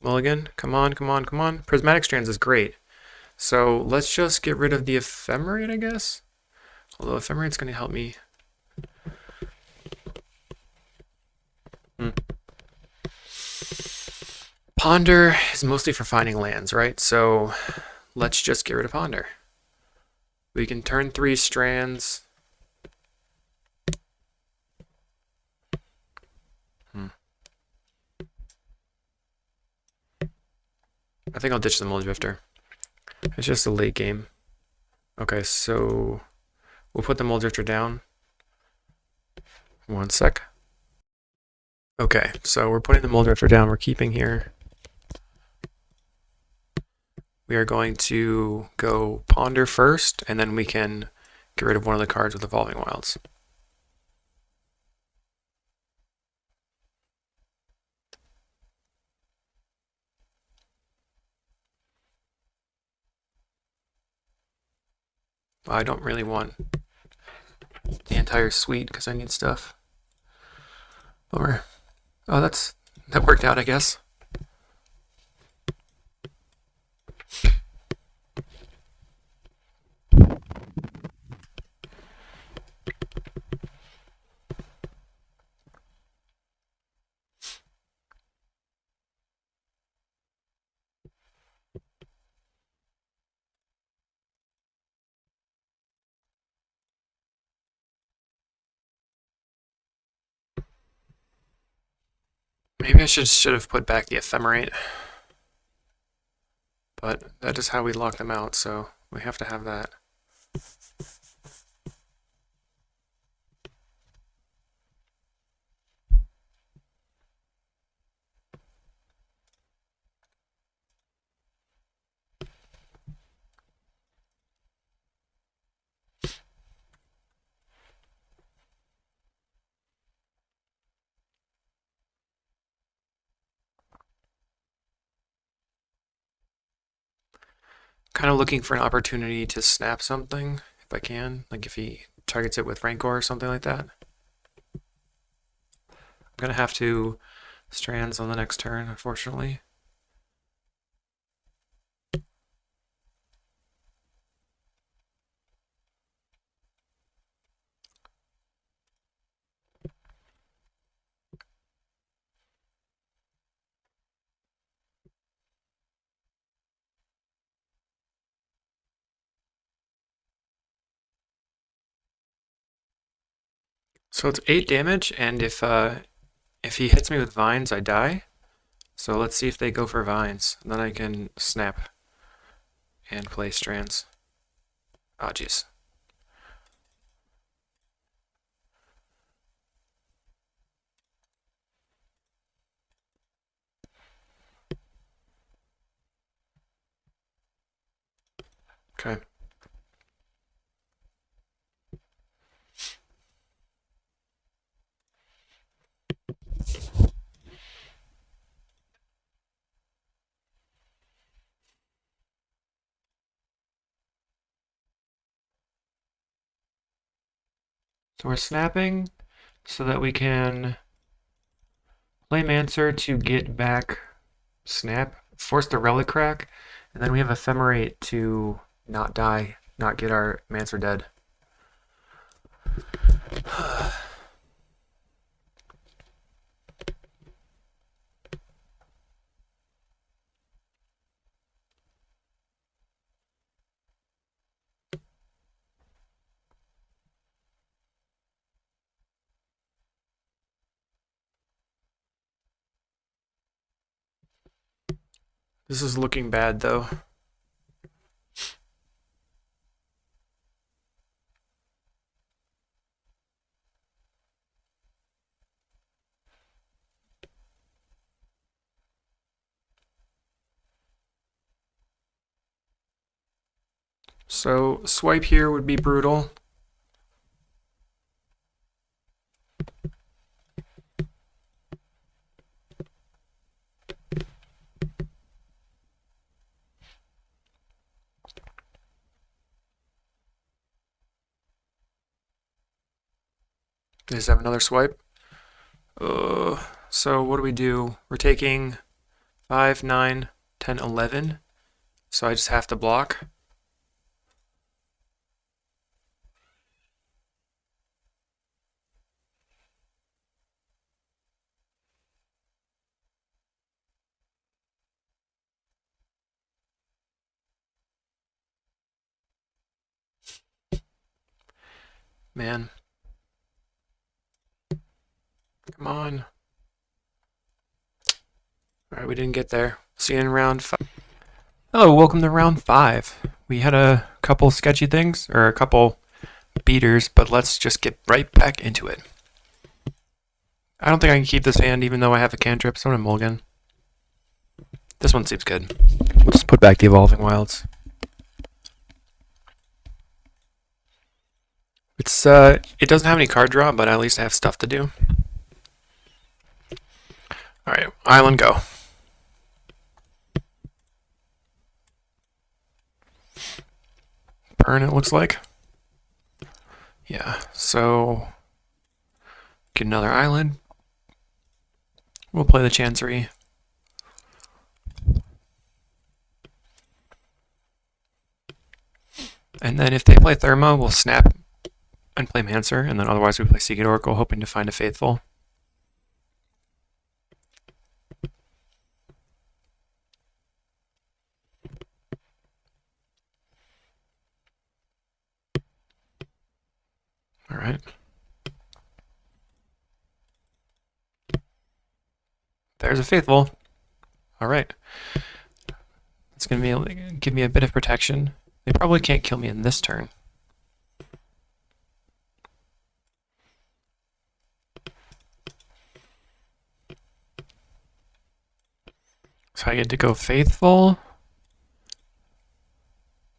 Mulligan, come on, come on, come on. Prismatic Strands is great. So let's just get rid of the Ephemerate, I guess. Although Ephemerate's going to help me. Ponder is mostly for finding lands, right? So let's just get rid of Ponder. We can turn 3 strands. I think I'll ditch the Mulldrifter. It's just a late game. Okay, so we'll put the Mulldrifter down. 1 sec. Okay, so we're putting the Mulldrifter down. We're keeping here. We are going to go Ponder first, and then we can get rid of one of the cards with Evolving Wilds. I don't really want the entire suite because I need stuff. Bummer. Oh, that worked out, I guess. Maybe I should have put back the Ephemerate. But that is how we lock them out, so we have to have that. Kind of looking for an opportunity to snap something, if I can. Like if he targets it with Rancor or something like that. I'm going to have to strands on the next turn, unfortunately. So it's 8 damage, and if he hits me with vines, I die. So let's see if they go for vines. And then I can snap and play strands. Ah, jeez. Okay. So we're snapping so that we can play Mancer to get back snap, force the Relic Crack, and then we have Ephemerate to not die, not get our Mancer dead. This is looking bad though. So swipe here would be brutal. They just have another swipe. So what do? We're taking 5, 9, 10, 11. So I just have to block. Man. Come on. Alright, we didn't get there. See you in round 5. Hello, welcome to round 5. We had a couple sketchy things, or a couple beaters, but let's just get right back into it. I don't think I can keep this hand even though I have a cantrip, so I'm gonna mulligan. This one seems good. We'll just put back the Evolving Wilds. It doesn't have any card draw, but at least I have stuff to do. Alright, island go. Burn, it looks like. Yeah, so get another island. We'll play the Chancery. And then if they play Thermo, we'll snap and play Mancer, and then otherwise we play Seagate Oracle, hoping to find a Faithful. Alright. There's a Faithful. Alright. It's going to give me a bit of protection. They probably can't kill me in this turn. So I get to go Faithful,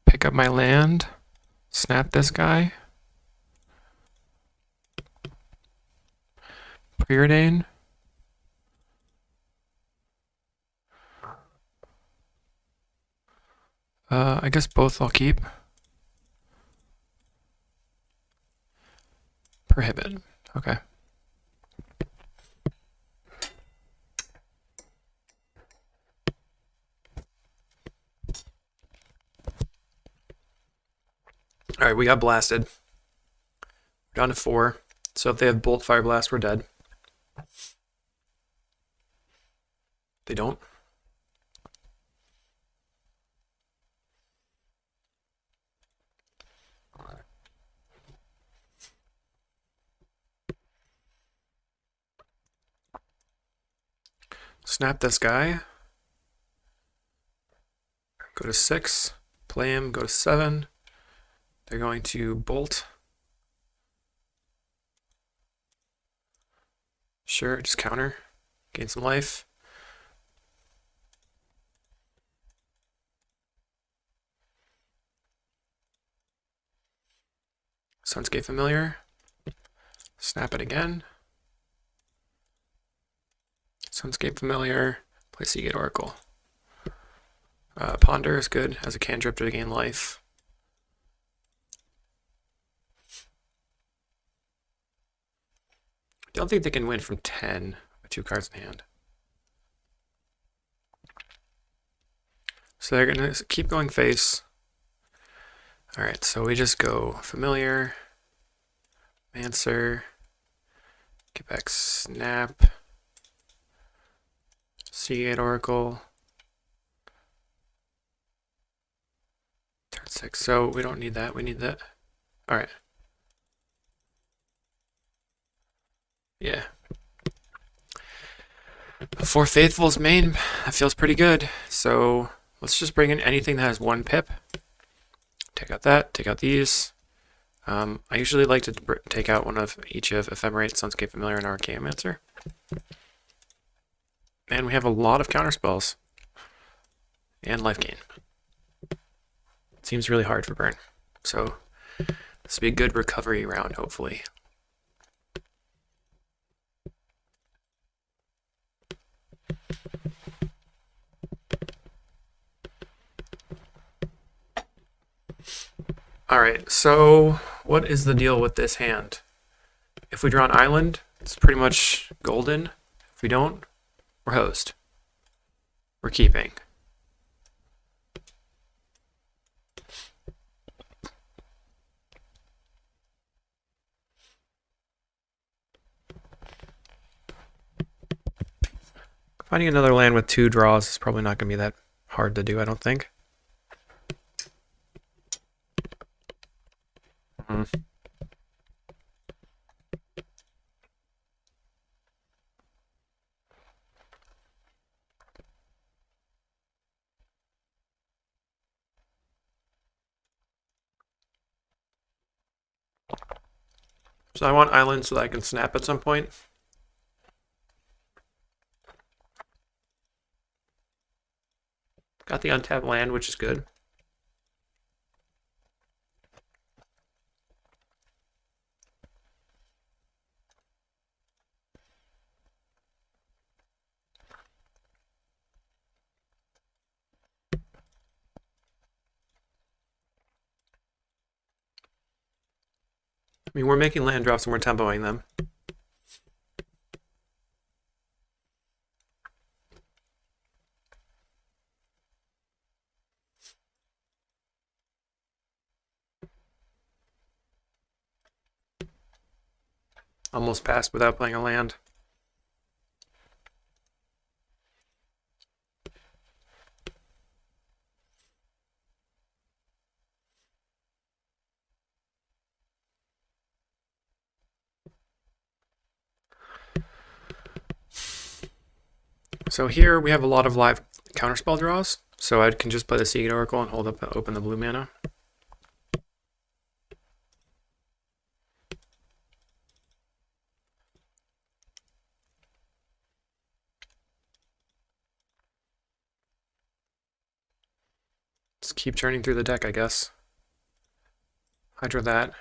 pick up my land, snap this guy, Preordain. I guess both I'll keep. Prohibit. Okay. Alright, we got blasted. We're down to 4. So if they have Bolt Fire Blast, we're dead. They don't. Snap this guy. Go to 6. Play him. Go to 7. They're going to bolt. Sure, just counter. Gain some life. Sunscape Familiar. Snap it again. Sunscape Familiar. Play Seagate Oracle. Ponder is good as a cantrip to gain life. Don't think they can win from 10 with 2 cards in hand. So they're going to keep going face. Alright, so we just go Familiar, Mancer, get back Snap, Seagate Oracle, turn 6. So we don't need that, we need that. Alright. Yeah. For Faithful's main, that feels pretty good. So let's just bring in anything that has 1 pip. Take out that, take out these. I usually like to take out one of each of Ephemerate, Sunscape Familiar, and Archaeomancer. And we have a lot of counterspells. And life gain. Seems really hard for burn. So this will be a good recovery round, hopefully. Alright, so what is the deal with this hand? If we draw an island, it's pretty much golden. If we don't, we're hosed. We're keeping. Finding another land with 2 draws is probably not going to be that hard to do, I don't think. So I want islands so that I can snap at some point. Got the untapped land, which is good. I mean, we're making land drops and we're tempoing them. Almost passed without playing a land. So here we have a lot of live counterspell draws. So I can just play the Seagate Oracle and hold up open the blue mana. Just keep churning through the deck, I guess. Hydro that.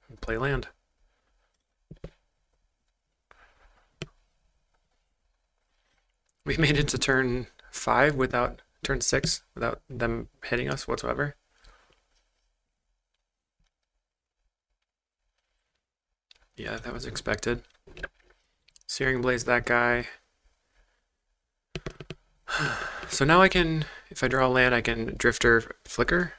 And play land. We made it to turn 5 without turn 6 without them hitting us whatsoever. Yeah, that was expected. Searing Blaze that guy. So now I can, if I draw a land, I can Drifter Flicker.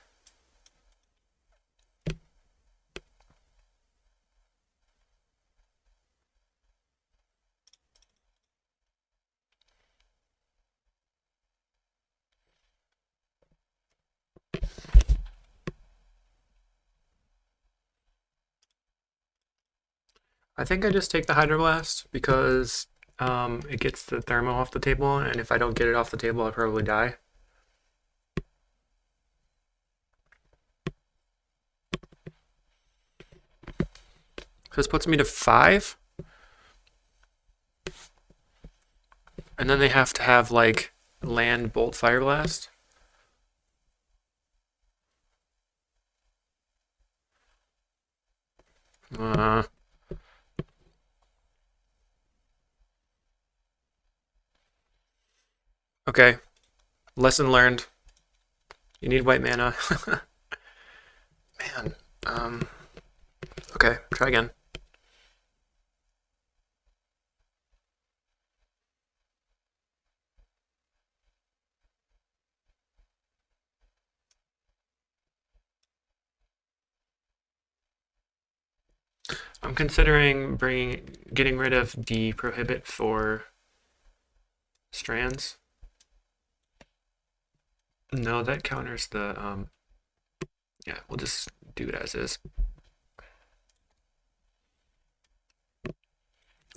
I think I just take the Hydroblast because it gets the Thermo off the table, and if I don't get it off the table, I'll probably die. So this puts me to 5. And then they have to have, like, land Bolt Fire Blast. Okay. Lesson learned. You need white mana. Man. Okay, try again. I'm considering getting rid of the prohibit for strands. No, that counters the yeah, we'll just do it as is.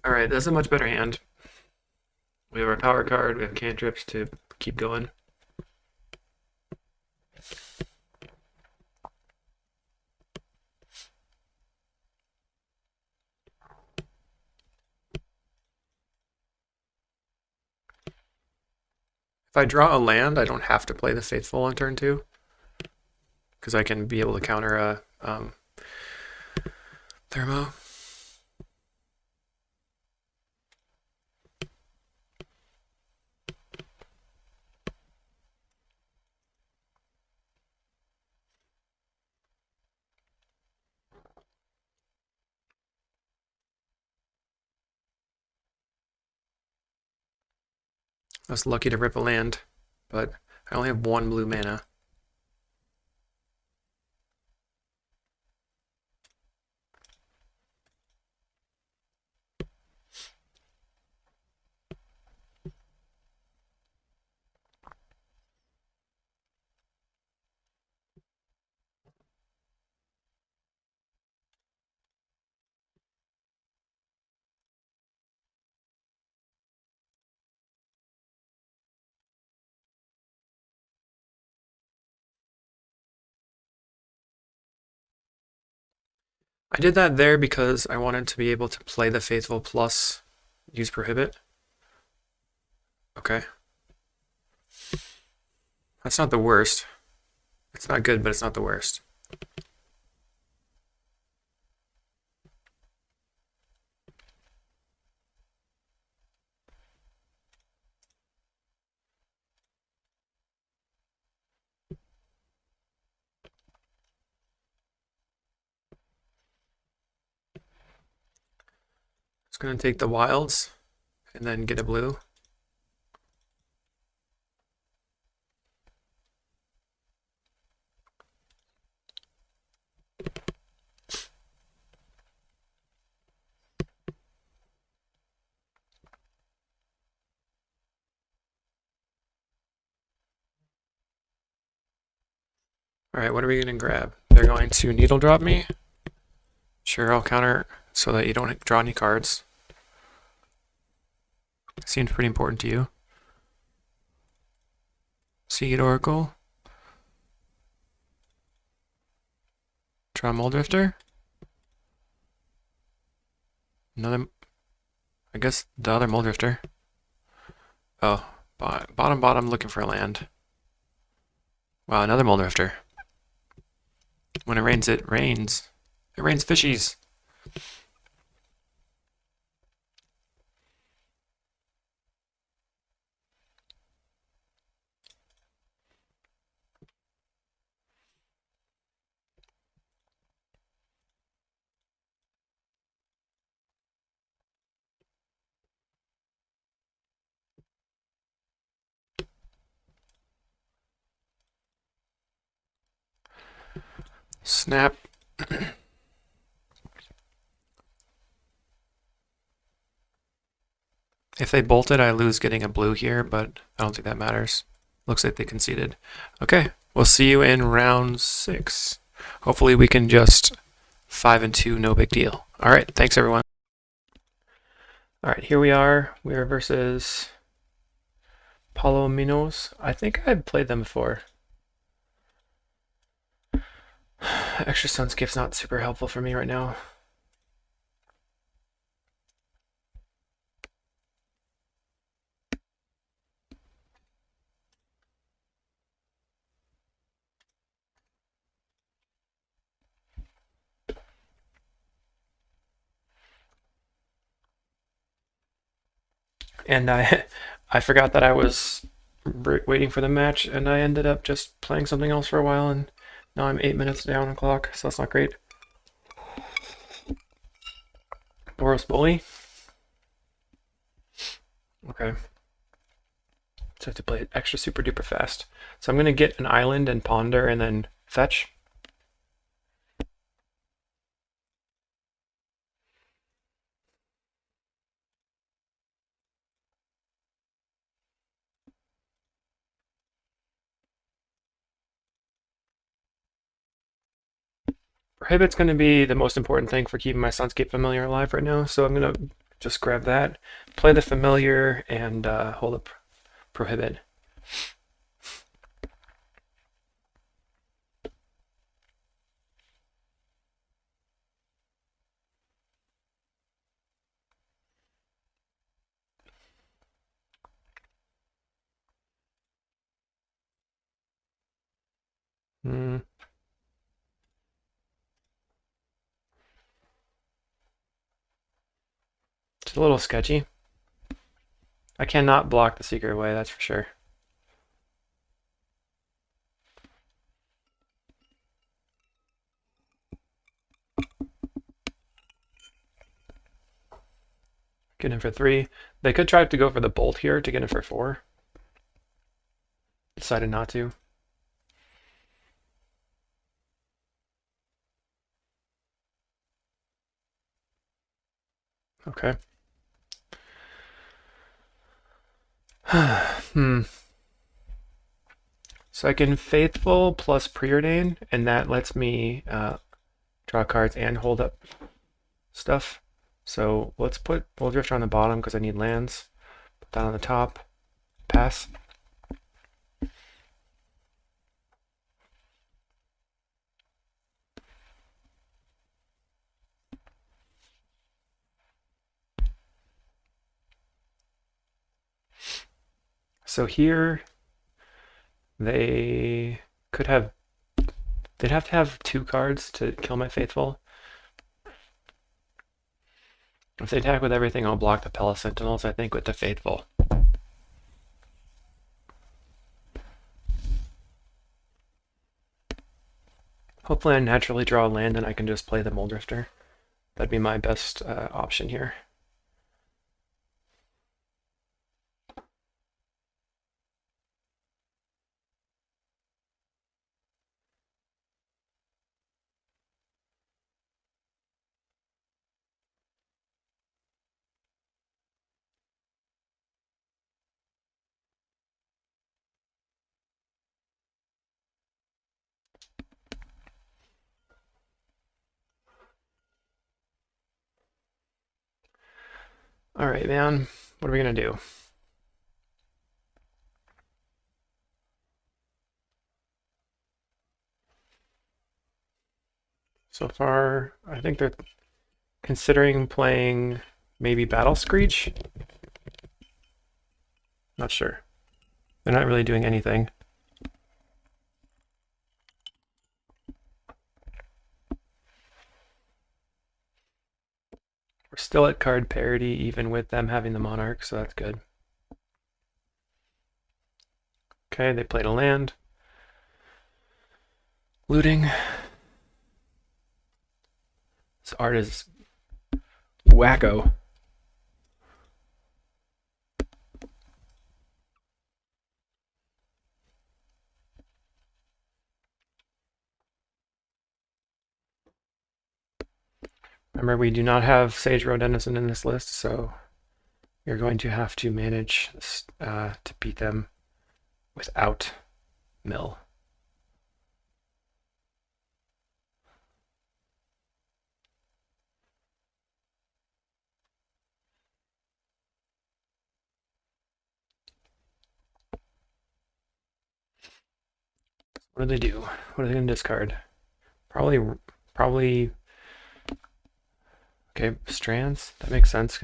Alright, that's a much better hand. We have our power card, we have cantrips to keep going. If I draw a land, I don't have to play the Faithful on turn 2, because I can be able to counter a Thermo. I was lucky to rip a land, but I only have 1 blue mana. I did that there because I wanted to be able to play the Faithful plus use Prohibit. Okay. That's not the worst. It's not good, but it's not the worst. It's going to take the wilds and then get a blue. Alright, what are we going to grab? They're going to needle drop me. Sure, I'll counter so that you don't draw any cards. Seems pretty important to you. Seed Oracle. Draw Moldrifter. Another. I guess the other Moldrifter. Oh, bottom, looking for a land. Wow, another Moldrifter. When it rains, it rains. It rains fishies. Snap. If they bolted, I lose getting a blue here, but I don't think that matters. Looks like they conceded. Okay, we'll see you in round 6. Hopefully we can just 5 and 2, no big deal. All right, thanks everyone. All right, here we are. We are versus Palominos. I think I've played them before. Extra Sunskipp's not super helpful for me right now. And I forgot that I was waiting for the match, and I ended up just playing something else for a while, and now I'm 8 minutes down on clock, so that's not great. Boros Bully. Okay. So I have to play it extra super duper fast. So I'm going to get an island and ponder and then fetch. Prohibit's going to be the most important thing for keeping my Sunscape Familiar alive right now, so I'm going to just grab that, play the familiar, and hold up prohibit. Hmm. It's a little sketchy. I cannot block the secret way, that's for sure. Get in for 3. They could try to go for the bolt here to get in for 4. Decided not to. Okay. Hmm. So I can Faithful plus Preordain, and that lets me draw cards and hold up stuff. So let's put Bulldrifter on the bottom because I need lands. Put that on the top. Pass. So here they could have, they'd have to have 2 cards to kill my Faithful. If they attack with everything, I'll block the Palace Sentinels, I think, with the Faithful. Hopefully I naturally draw a land and I can just play the Mulldrifter. That'd be my best option here. All right, man. What are we gonna do? So far, I think they're considering playing maybe Battle Screech. Not sure. They're not really doing anything. We're still at card parity, even with them having the Monarch, so that's good. Okay, they played a land. Looting. This art is wacko. Remember, we do not have Sage Road Denizen in this list, so you're going to have to manage to beat them without Mill. What do they do? What are they going to discard? Probably. Okay, strands. That makes sense.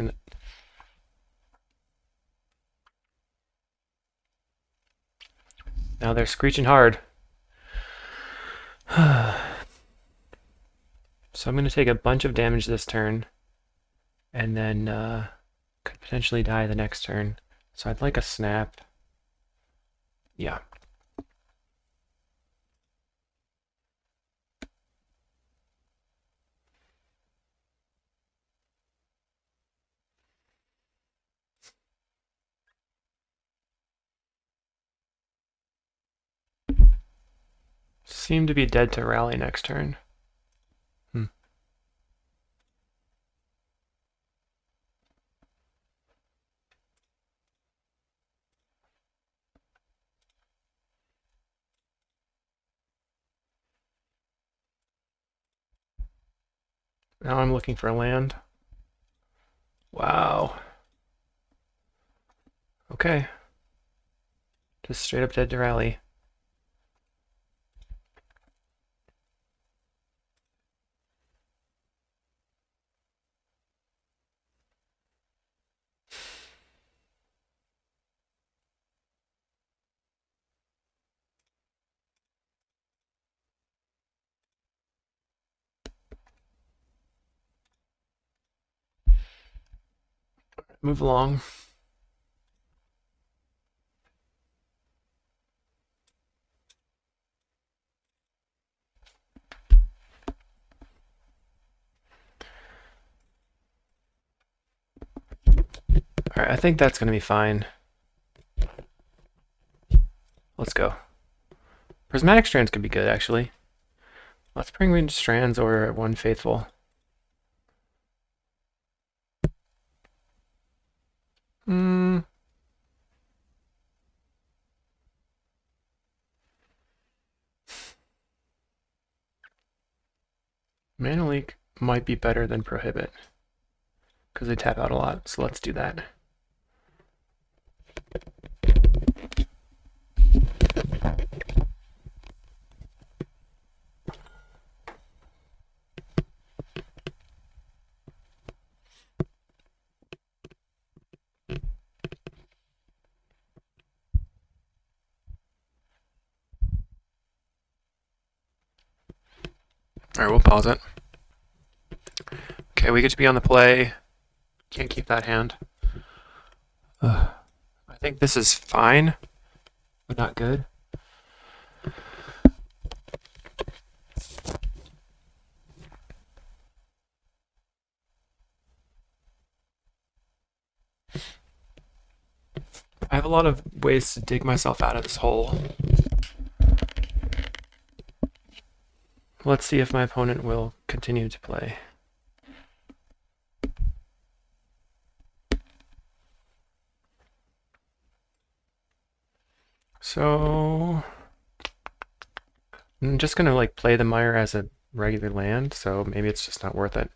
Now they're screeching hard. So I'm going to take a bunch of damage this turn, and then could potentially die the next turn. So I'd like a snap. Yeah. Seem to be dead to rally next turn. Now I'm looking for land. Wow. Okay. Just straight up dead to rally. Move along. Alright, I think that's going to be fine. Let's go. Prismatic strands could be good, actually. Let's bring in strands or one faithful. Hmm. Mana Leak might be better than Prohibit because they tap out a lot, so let's do that. Alright, we'll pause it. Okay, we get to be on the play. Can't keep that hand. I think this is fine, but not good. I have a lot of ways to dig myself out of this hole. Let's see if my opponent will continue to play. So I'm just gonna like play the mire as a regular land, so maybe it's just not worth it.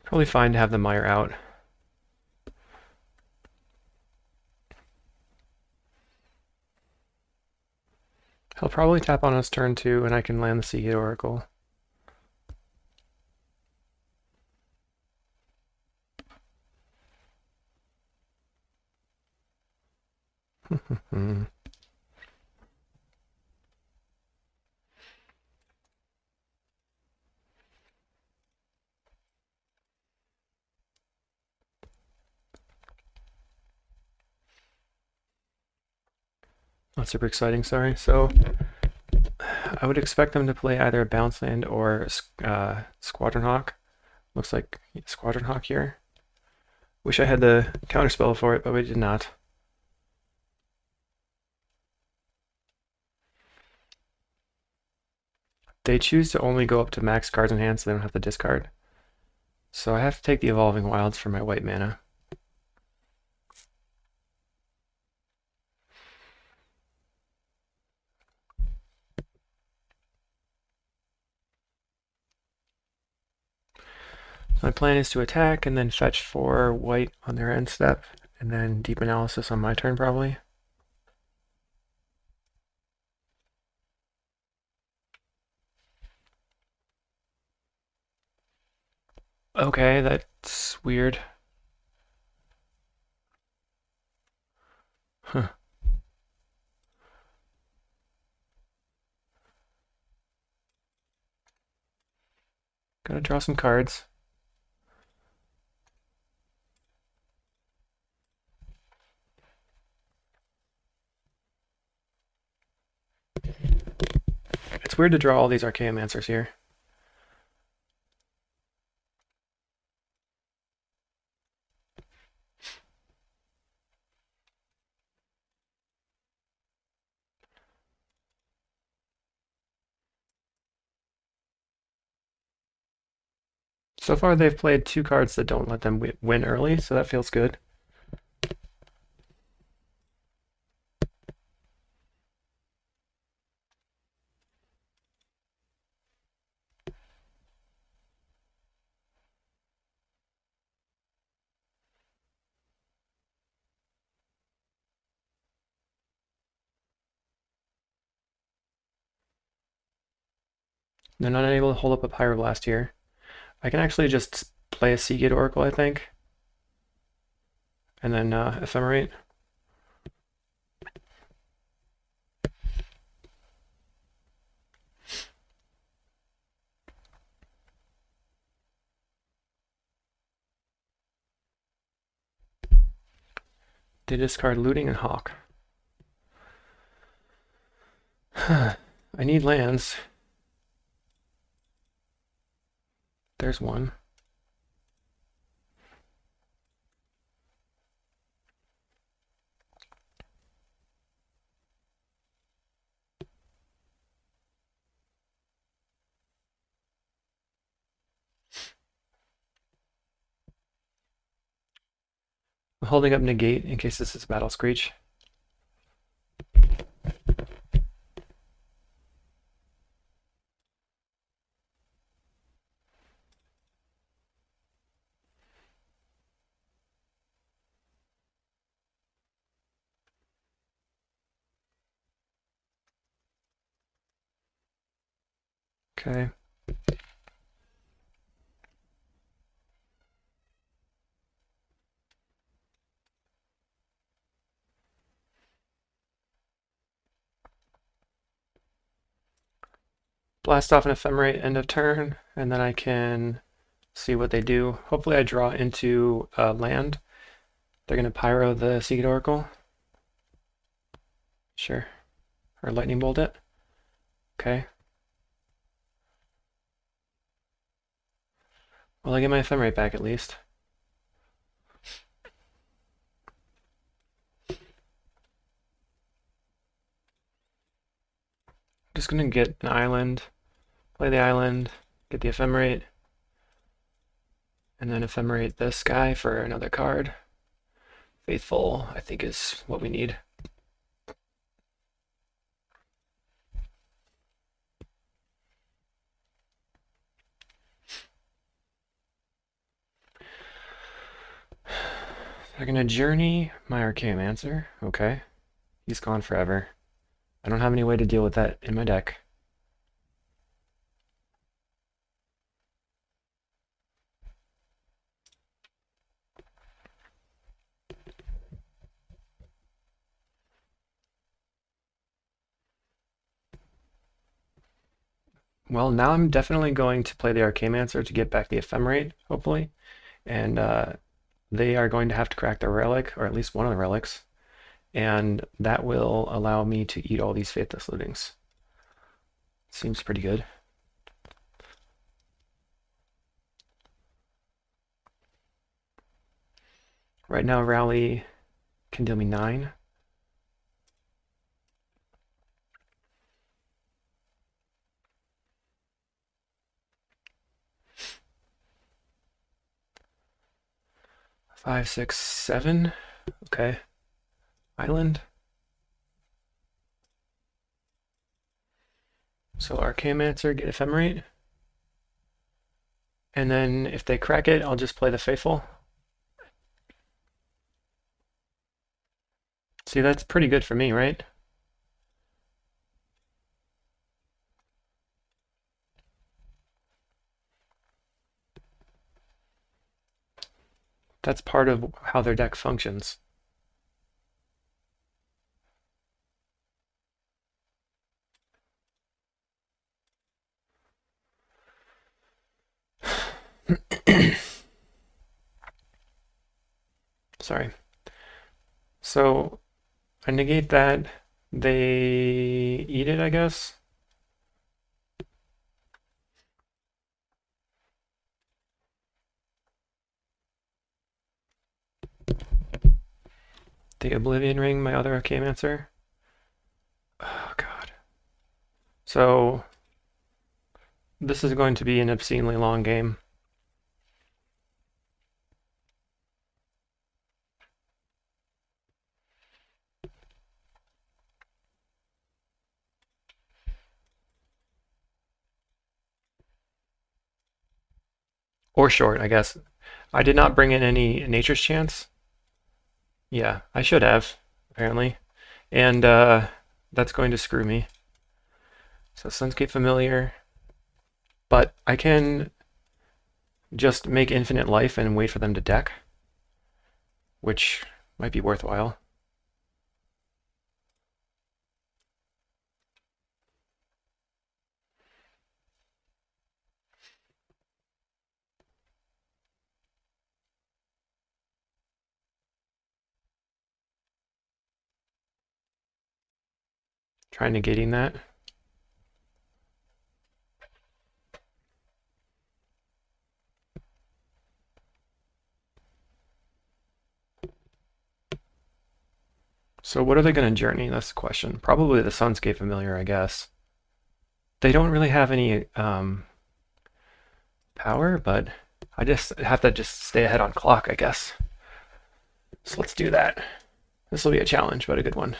Probably fine to have the mire out. He'll probably tap on his turn 2, and I can land the Seagate Oracle. Not super exciting, sorry. So I would expect them to play either a bounce land or Squadron Hawk. Looks like Squadron Hawk here. Wish I had the counterspell for it, but we did not. They choose to only go up to max cards in hand, so they don't have to discard. So I have to take the Evolving Wilds for my white mana. My plan is to attack and then fetch 4 white on their end step, and then Deep Analysis on my turn probably. Okay, that's weird. Huh. Gotta draw some cards. It's weird to draw all these Archaeomancers here. So far they've played 2 cards that don't let them win early, so that feels good. They're not able to hold up a Pyroblast here. I can actually just play a Seagate Oracle, I think, and then Ephemerate. They discard Looting and Hawk. I need lands. There's one. I'm holding up Negate in case this is Battle Screech. Okay. Blast off an Ephemerate end of turn, and then I can see what they do. Hopefully I draw into land. They're going to Pyro the Seagate Oracle. Sure. Or Lightning Bolt it. Okay. Well, I get my Ephemerate back at least. Just going to get an island, play the island, get the Ephemerate, and then Ephemerate this guy for another card. Faithful, I think, is what we need. They're going to Journey my Archaeomancer. Okay. He's gone forever. I don't have any way to deal with that in my deck. Well, now I'm definitely going to play the Archaeomancer to get back the Ephemerate, hopefully. And they are going to have to crack the relic, or at least one of the relics. And that will allow me to eat all these Faithless Lootings. Seems pretty good. Right now, Rally can deal me 9. Five, 6, 7. Okay. Island. So Archaeomancer, get Ephemerate. And then if they crack it, I'll just play the Faithful. See, that's pretty good for me, right? That's part of how their deck functions. Sorry. So I negate that. They eat it, I guess. They Oblivion Ring my other Archaeomancer. Oh, God. So this is going to be an obscenely long game. Or short, I guess. I did not bring in any Nature's Chance. Yeah, I should have, apparently. And that's going to screw me. So Sunscape Familiar. but I can just make infinite life and wait for them to deck, which might be worthwhile. Try negating that. So what are they going to journey? That's the question. Probably the Sunscape Familiar, I guess. They don't really have any power, but I just have to just stay ahead on clock, I guess. So let's do that. This will be a challenge, but a good one.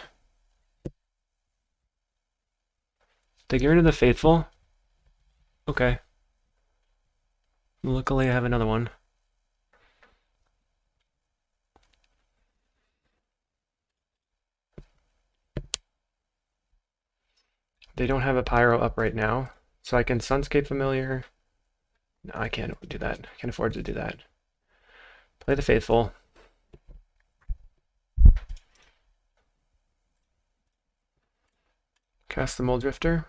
They get rid of the Faithful. Okay. Luckily, I have another one. They don't have a Pyro up right now, so I can Sunscape Familiar. No, I can't do that. I can't afford to do that. Play the Faithful. Cast the Mold Drifter.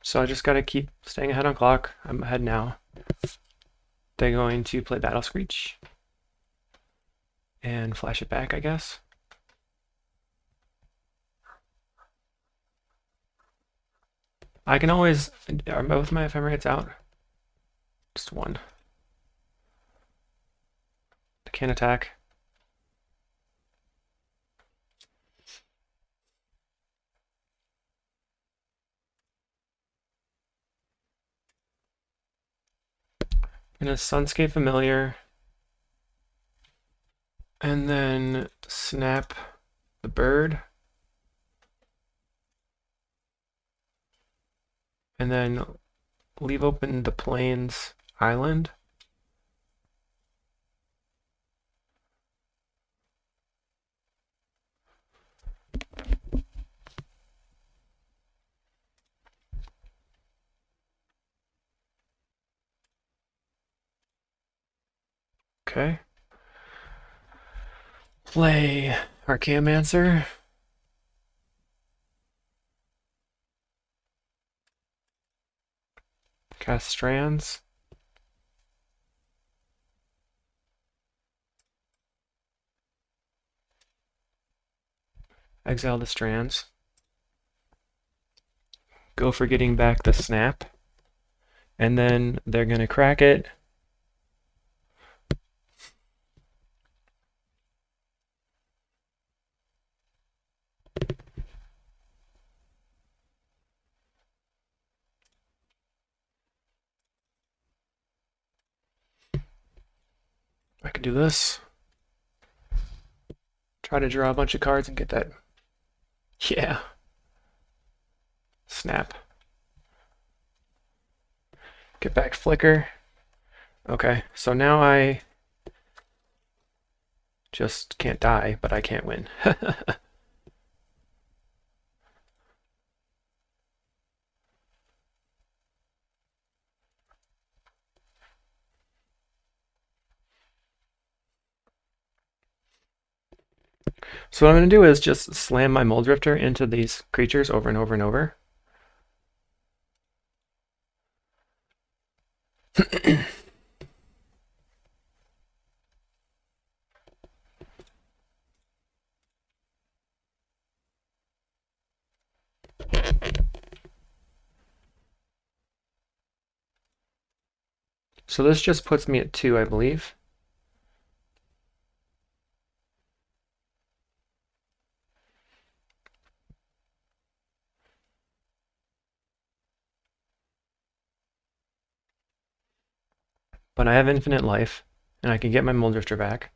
So I just gotta keep staying ahead on clock. I'm ahead now. They're going to play Battle Screech and flash it back, I guess. I can always. Are both my ephemerates out? Just one. I can't attack. I'm gonna Sunscape Familiar. And then snap the bird. And then leave open the Plains Island. Okay. Play Archaeomancer. Cast Strands. Exile the Strands. Go for getting back the Snap. And then they're going to crack it. I can do this. Try to draw a bunch of cards and get that. Yeah. Snap. Get back Flicker. Okay, so now I just can't die, but I can't win. So what I'm going to do is just slam my Mold Drifter into these creatures over and over and over. So this just puts me at 2, I believe. But I have infinite life, and I can get my Mold Drifter back.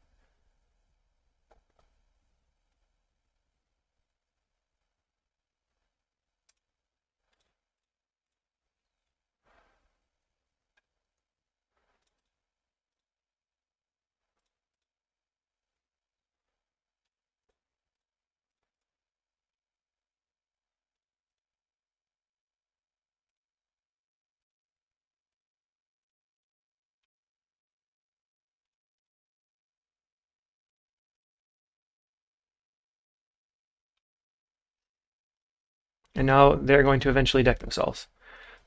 And now they're going to eventually deck themselves.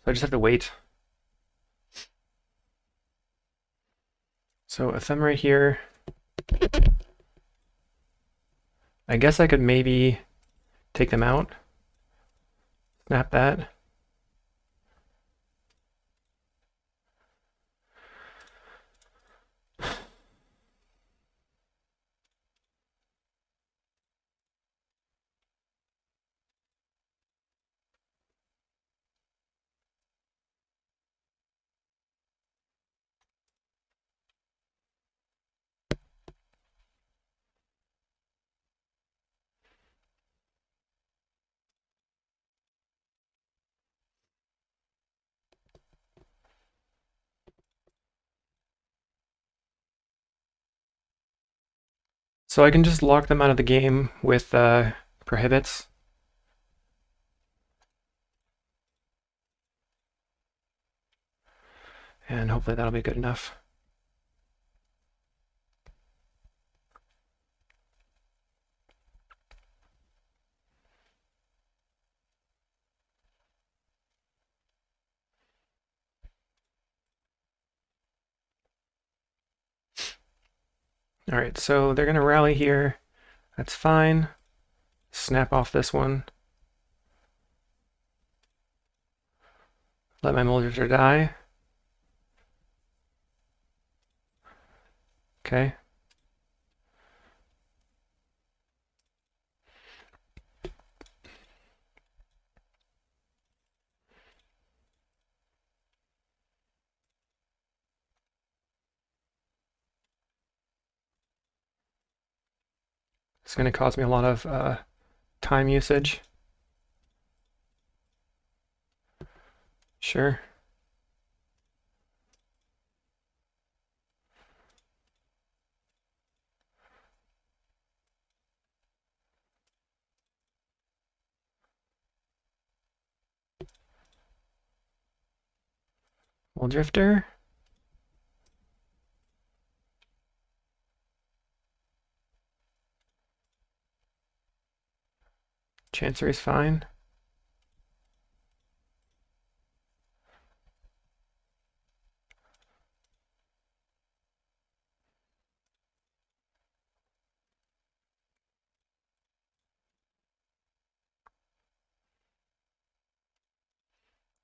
So I just have to wait. So Ephemera here. I guess I could maybe take them out. Snap that. So I can just lock them out of the game with prohibits. And hopefully that'll be good enough. All right, so they're going to rally here. That's fine. Snap off this one. Let my Moldrafter die. Okay. It's going to cause me a lot of time usage. Sure. Moldrafter. Chancery is fine.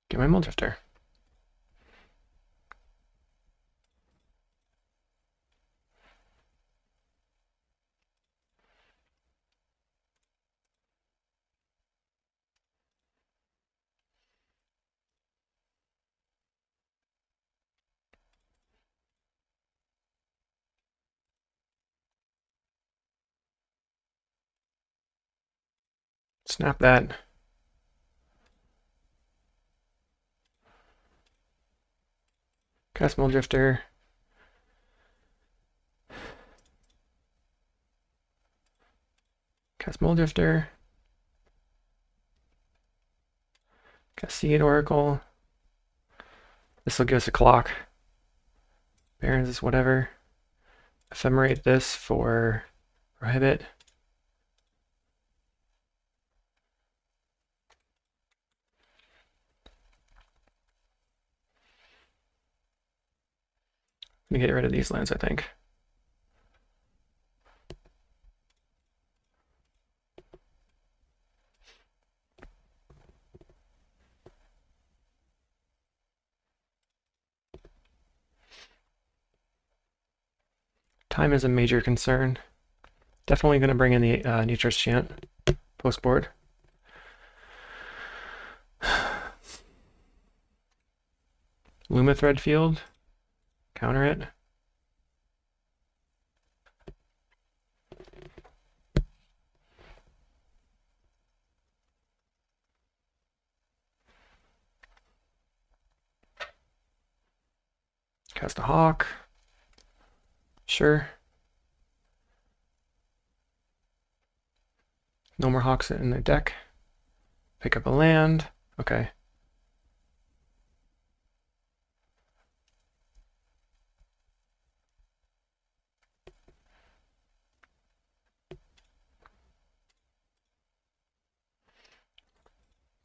Get my Moldrafter. Snap that. Cast Moldrafter. Cast Moldrafter. Cast Seed Oracle. This will give us a clock. Barons is whatever. Ephemerate this for Prohibit. Let me get rid of these lands, I think. Time is a major concern. Definitely going to bring in the Nature's Chant post board. Luma Thread Field. Counter it. Cast a Hawk. Sure. No more Hawks in the deck. Pick up a land. Okay.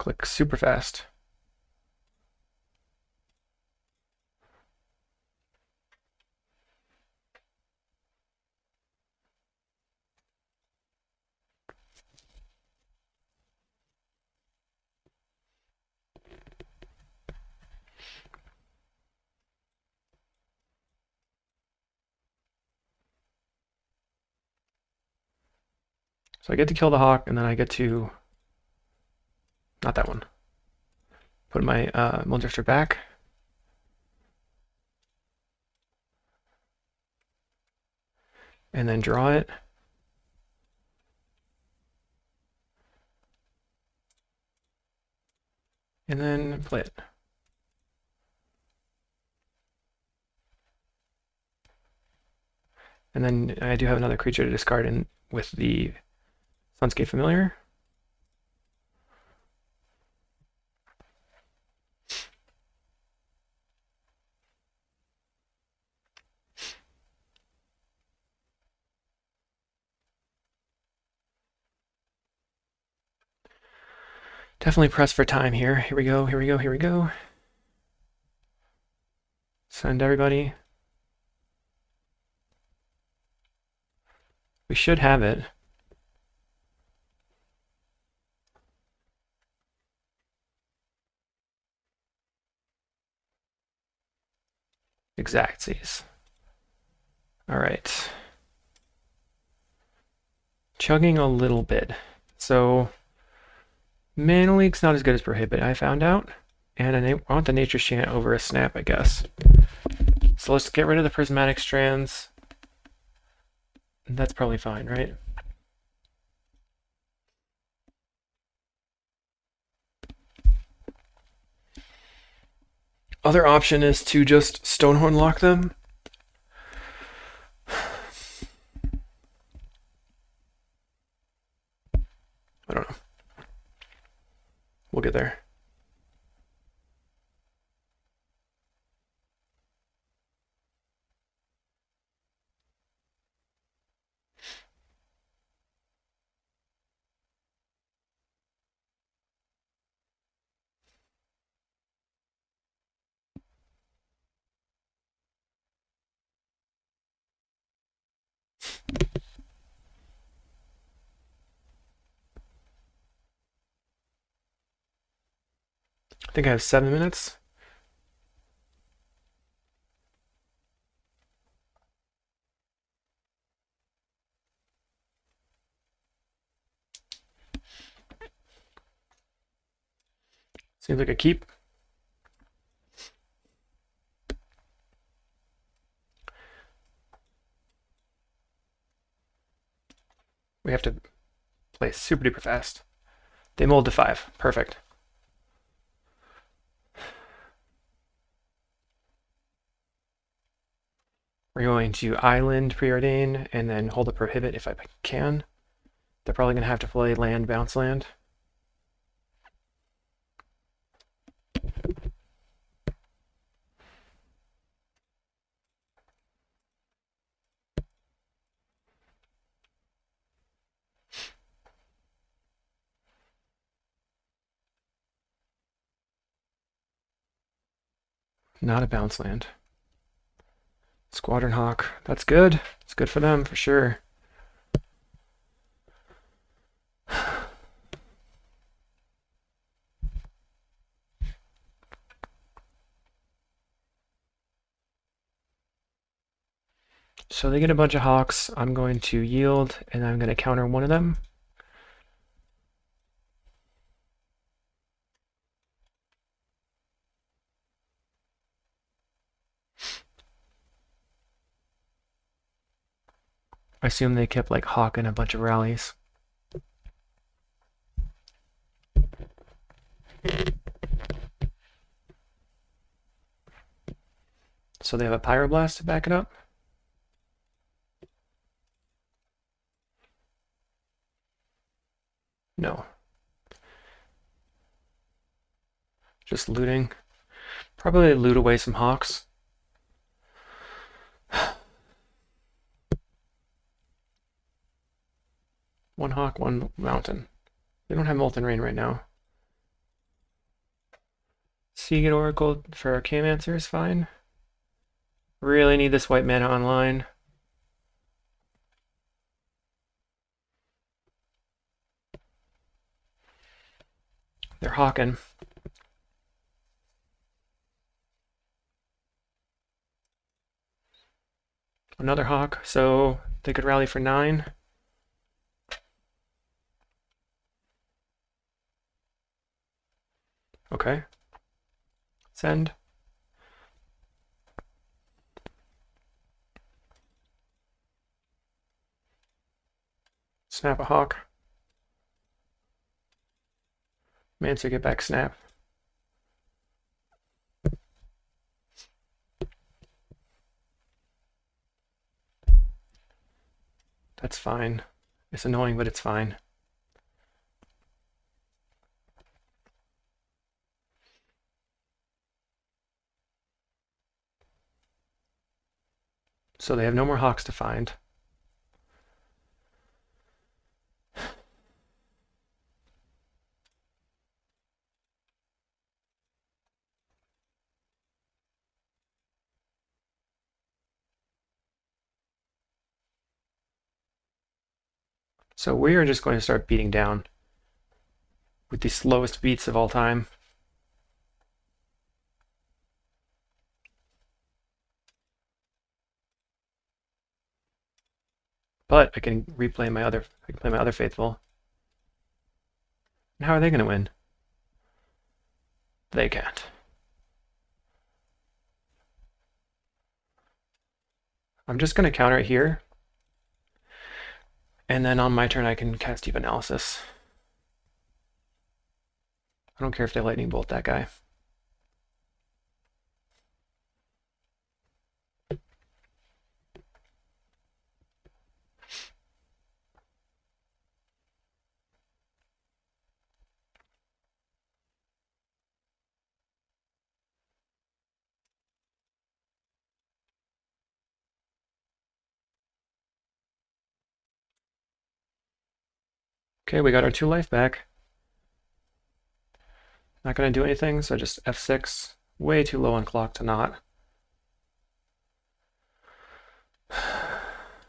Click super fast. So I get to kill the hawk, and then I get to, not that one, put my Muldrifter back. And then draw it. And then play it. And then I do have another creature to discard in with the Sunscape Familiar. Definitely press for time here. Here we go, here we go, here we go. Send everybody. We should have it. Exactsies. All right. Chugging a little bit. So Mana Leak's not as good as Prohibit, I found out. And I want the Nature Chant over a Snap, I guess. So let's get rid of the Prismatic Strands. That's probably fine, right? Other option is to just Stonehorn lock them. I don't know. We'll get there. I think I have 7 minutes. Seems like a keep. We have to play super duper fast. They mold to 5. Perfect. We're going to Island Preordain and then hold a Prohibit if I can. They're probably going to have to play land, bounce land. Not a bounce land. Squadron Hawk. That's good. It's good for them, for sure. So they get a bunch of Hawks. I'm going to yield, and I'm going to counter one of them. I assume they kept like Hawk and a bunch of rallies. So they have a Pyroblast to back it up. No. Just looting. Probably loot away some Hawks. One Hawk, one Mountain. They don't have Molten Rain right now. Seagate Oracle for Archaeomancer is fine. Really need this white mana online. They're hawking. Another hawk, so they could rally for 9. Okay. Send. Snap a hawk. Mancer, get back, snap. That's fine. It's annoying, but it's fine. So they have no more hawks to find. So we are just going to start beating down with the slowest beats of all time. But I can play my other faithful. And how are they going to win? They can't. I'm just going to counter it here. And then on my turn, I can cast Deep Analysis. I don't care if they lightning bolt that guy. Okay, we got our 2 life back. Not going to do anything, so just F6. Way too low on clock to not.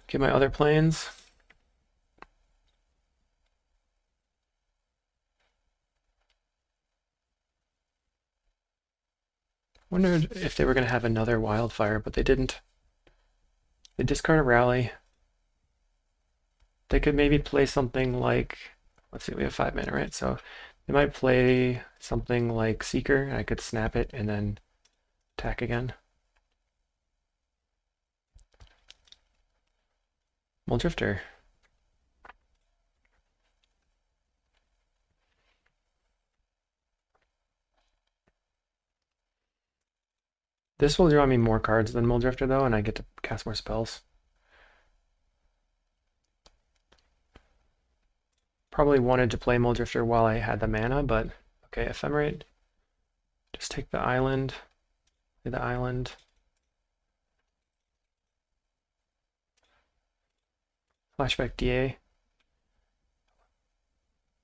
Get my other planes. Wondered if they were going to have another wildfire, but they didn't. They discard a rally. They could maybe play something like, let's see, we have 5 mana, right? So they might play something like Seeker, and I could snap it and then attack again. Muldrifter. This will draw me more cards than Muldrifter, though, and I get to cast more spells. Probably wanted to play Muldrifter while I had the mana, but okay, Ephemerate. Just take the island. Play the island. Flashback DA.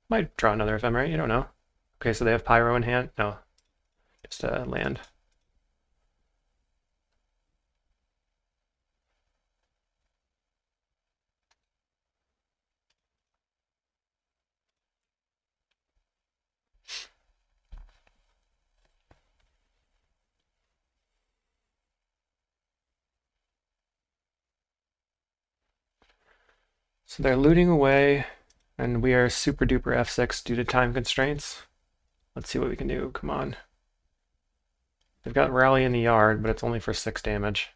Might draw another Ephemerate, you don't know. Okay, so they have Pyro in hand? No, just a land. So they're looting away, and we are super duper F6 due to time constraints. Let's see what we can do. Come on. They've got Rally in the yard, but it's only for 6 damage.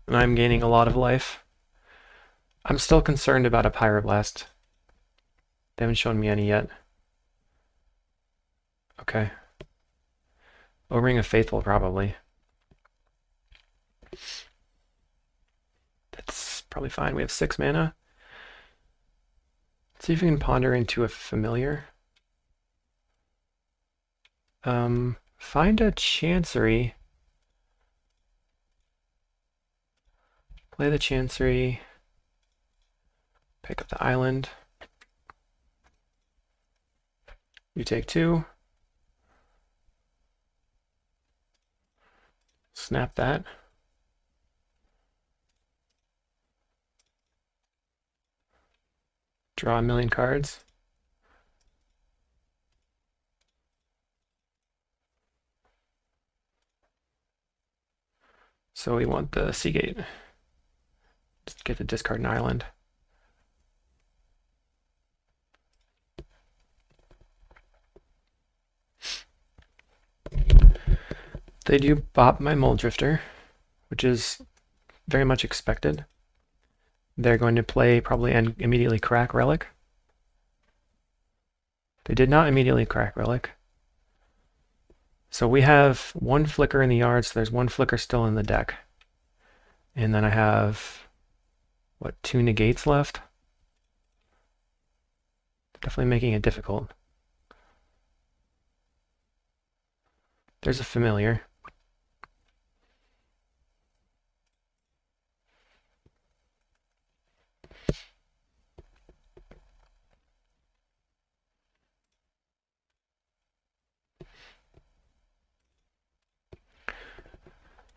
And I'm gaining a lot of life. I'm still concerned about a Pyroblast. They haven't shown me any yet. Okay. Ring of Faithful, probably. That's probably fine. We have 6 mana. Let's see if we can ponder into a familiar. Find a Chancery. Play the Chancery. Pick up the island. You take 2. snap that. Draw a million cards. So we want the Seagate. Just get to discard an island. They do bop my Mole Drifter, which is very much expected. They're going to play probably and immediately crack Relic. They did not immediately crack Relic. So we have one flicker in the yard, so there's one flicker still in the deck. And then I have, what, 2 negates left? Definitely making it difficult. There's a familiar.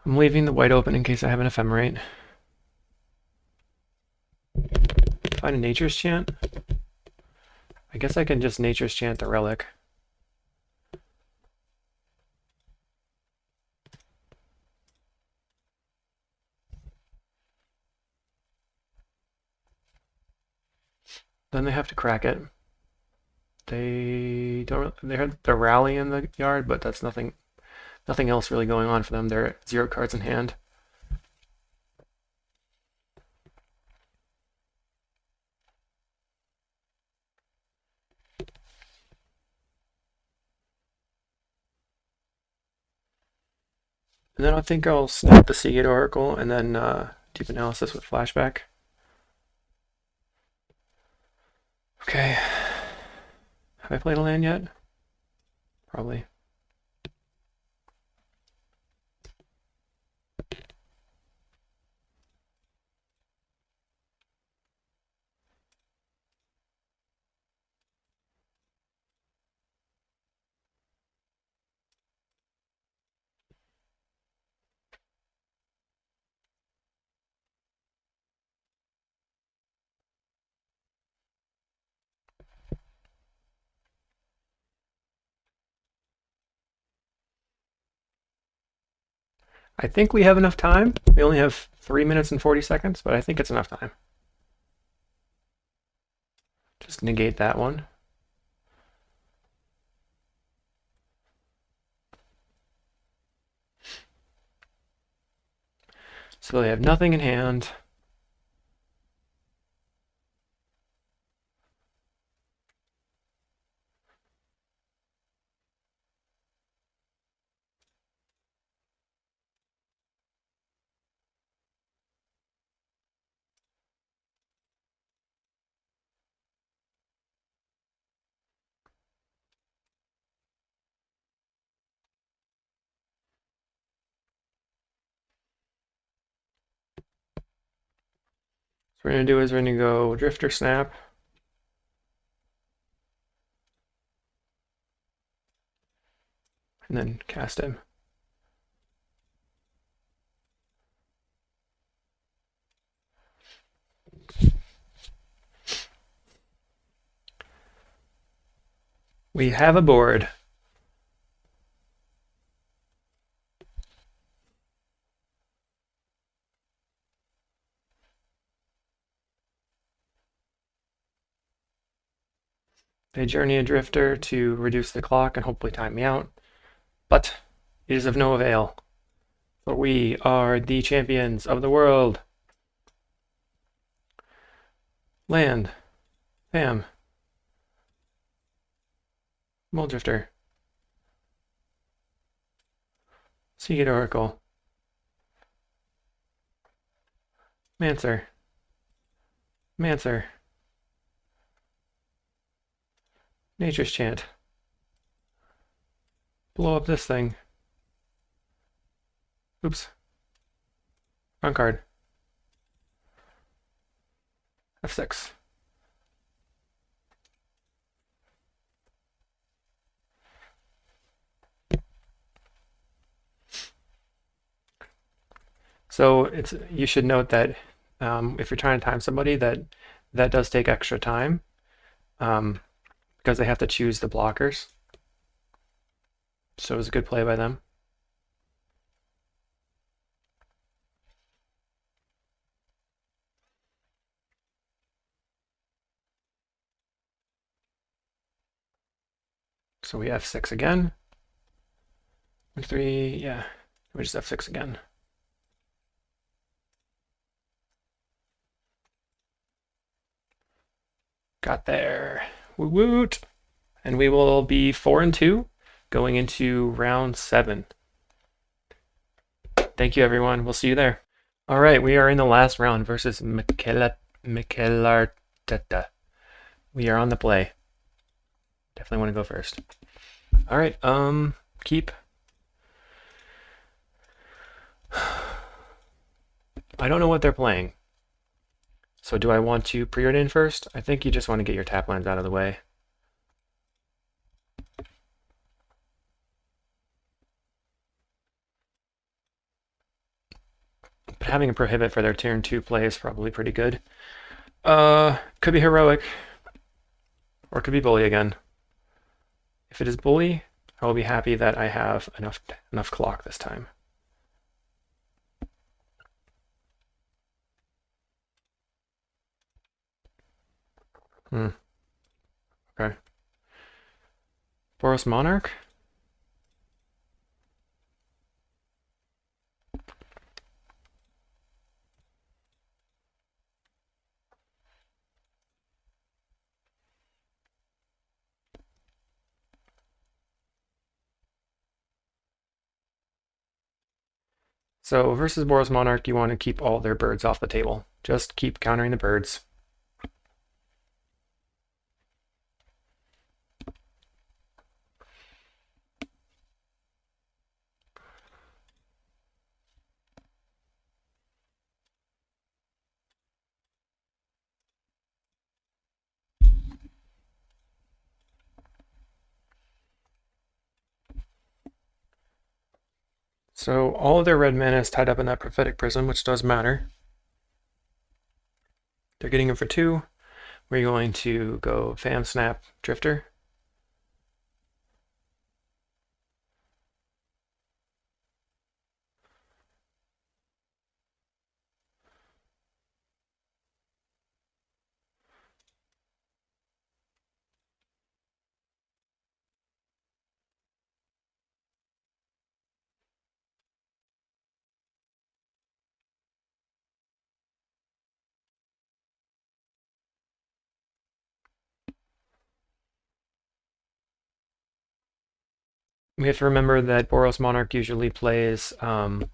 I'm leaving the white open in case I have an ephemerate. Find a Nature's Chant. I guess I can just Nature's Chant the Relic. Then they have to crack it. They don't. They had the rally in the yard, but that's nothing else really going on for them. They're at 0 cards in hand. And then I think I'll snap the Seagate Oracle and then deep analysis with flashback. Okay. Have I played a land yet? Probably. I think we have enough time. We only have 3 minutes and 40 seconds, but I think it's enough time. Just negate that one. So they have nothing in hand. So what we're going to do is we're going to go Drifter Snap. And then cast him. We have a board. They journey a Drifter to reduce the clock and hopefully time me out. But it is of no avail. For we are the champions of the world. Land. Bam. Mole Drifter. Seagate Oracle. Mancer. Mancer. Nature's Chant. Blow up this thing. Oops. Wrong card. F6. So you should note that if you're trying to time somebody, that does take extra time um, because they have to choose the blockers. So it was a good play by them. So we F6 again. 3, yeah, we just F6 again. Got there. Woot woot. And we will be 4-2 going into round 7. Thank you, everyone. We'll see you there. All right, we are in the last round versus Michelarteta. We are on the play. Definitely want to go first. All right, keep. I don't know what they're playing. So do I want to preordain first? I think you just want to get your tap lands out of the way. But having a prohibit for their turn 2 play is probably pretty good. Could be heroic. Or it could be bully again. If it is bully, I will be happy that I have enough clock this time. Okay. Boros Monarch? So versus Boros Monarch, you want to keep all their birds off the table. Just keep countering the birds. So all of their red mana is tied up in that prophetic prism, which does matter. They're getting him for 2. We're going to go Fam Snap Drifter. We have to remember that Boros Monarch usually plays, what's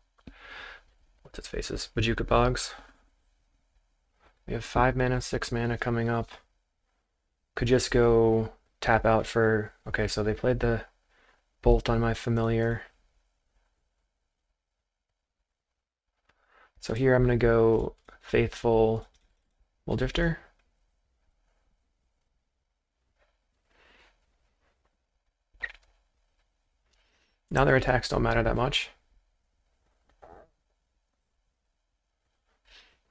its faces? Bajuka Bogs. We have 5 mana, 6 mana coming up. Could just go tap out for, okay, so they played the Bolt on my familiar. So here I'm going to go Faithful Will Drifter. Now their attacks don't matter that much.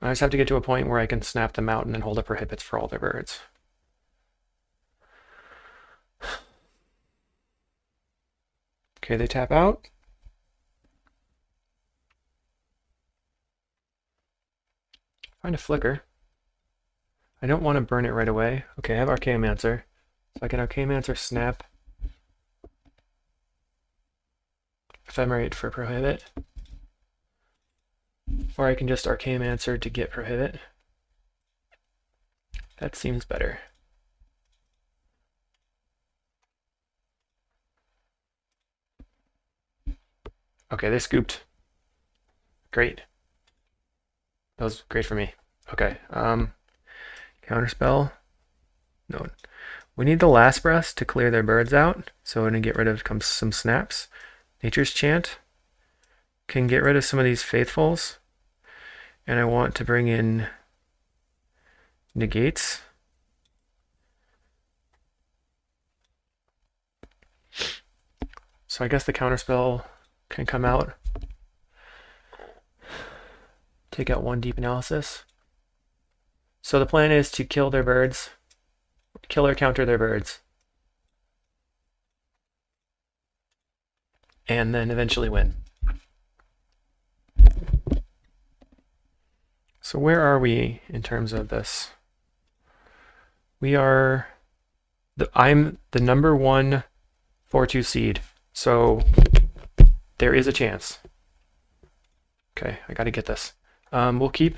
I just have to get to a point where I can snap them out and then hold up prohibits for all their birds. Okay, they tap out. Find a flicker. I don't want to burn it right away. Okay, I have Archaeomancer. So I can Archaeomancer snap. Ephemerate for prohibit. Or I can just Archaeomancer to get prohibit. That seems better. Okay, they scooped. Great. That was great for me. Okay, counterspell. No. We need the Last Breath to clear their birds out, so we're going to get rid of some snaps. Nature's Chant can get rid of some of these Faithfuls, and I want to bring in Negates. So I guess the counterspell can come out. take out one deep analysis. So the plan is to kill their birds, kill or counter their birds, and then eventually win. So where are we in terms of this? We are, I'm the number 1 4-2 seed, so there is a chance. Okay, I gotta get this. We'll keep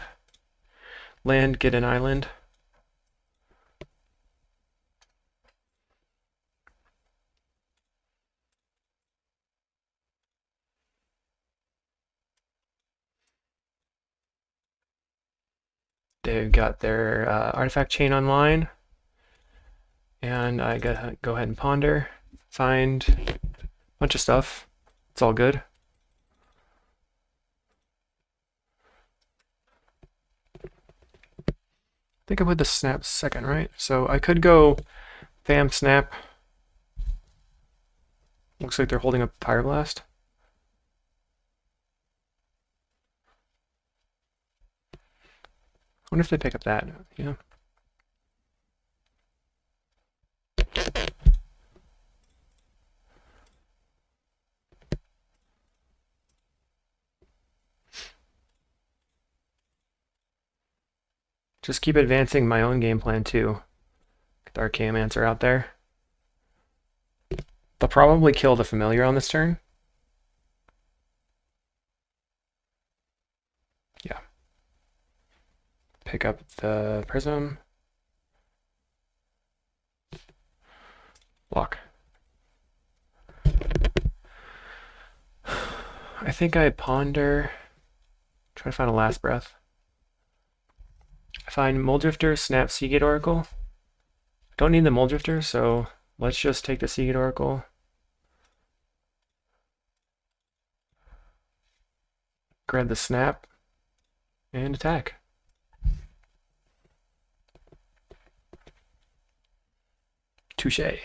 land, get an island. They've got their artifact chain online. And I gotta go ahead and ponder, find a bunch of stuff. It's all good. I think I put the snap second, right? So I could go bam snap. Looks like they're holding a pyroblast. I wonder if they pick up that, yeah. Just keep advancing my own game plan too. Get the Archaeomancer out there. They'll probably kill the familiar on this turn. Yeah. Pick up the prism. Block. I think I ponder. Try to find a last breath. I find Mulldrifter, snap Seagate Oracle. Don't need the Mulldrifter, so let's just take the Seagate Oracle. Grab the snap and attack. Touché.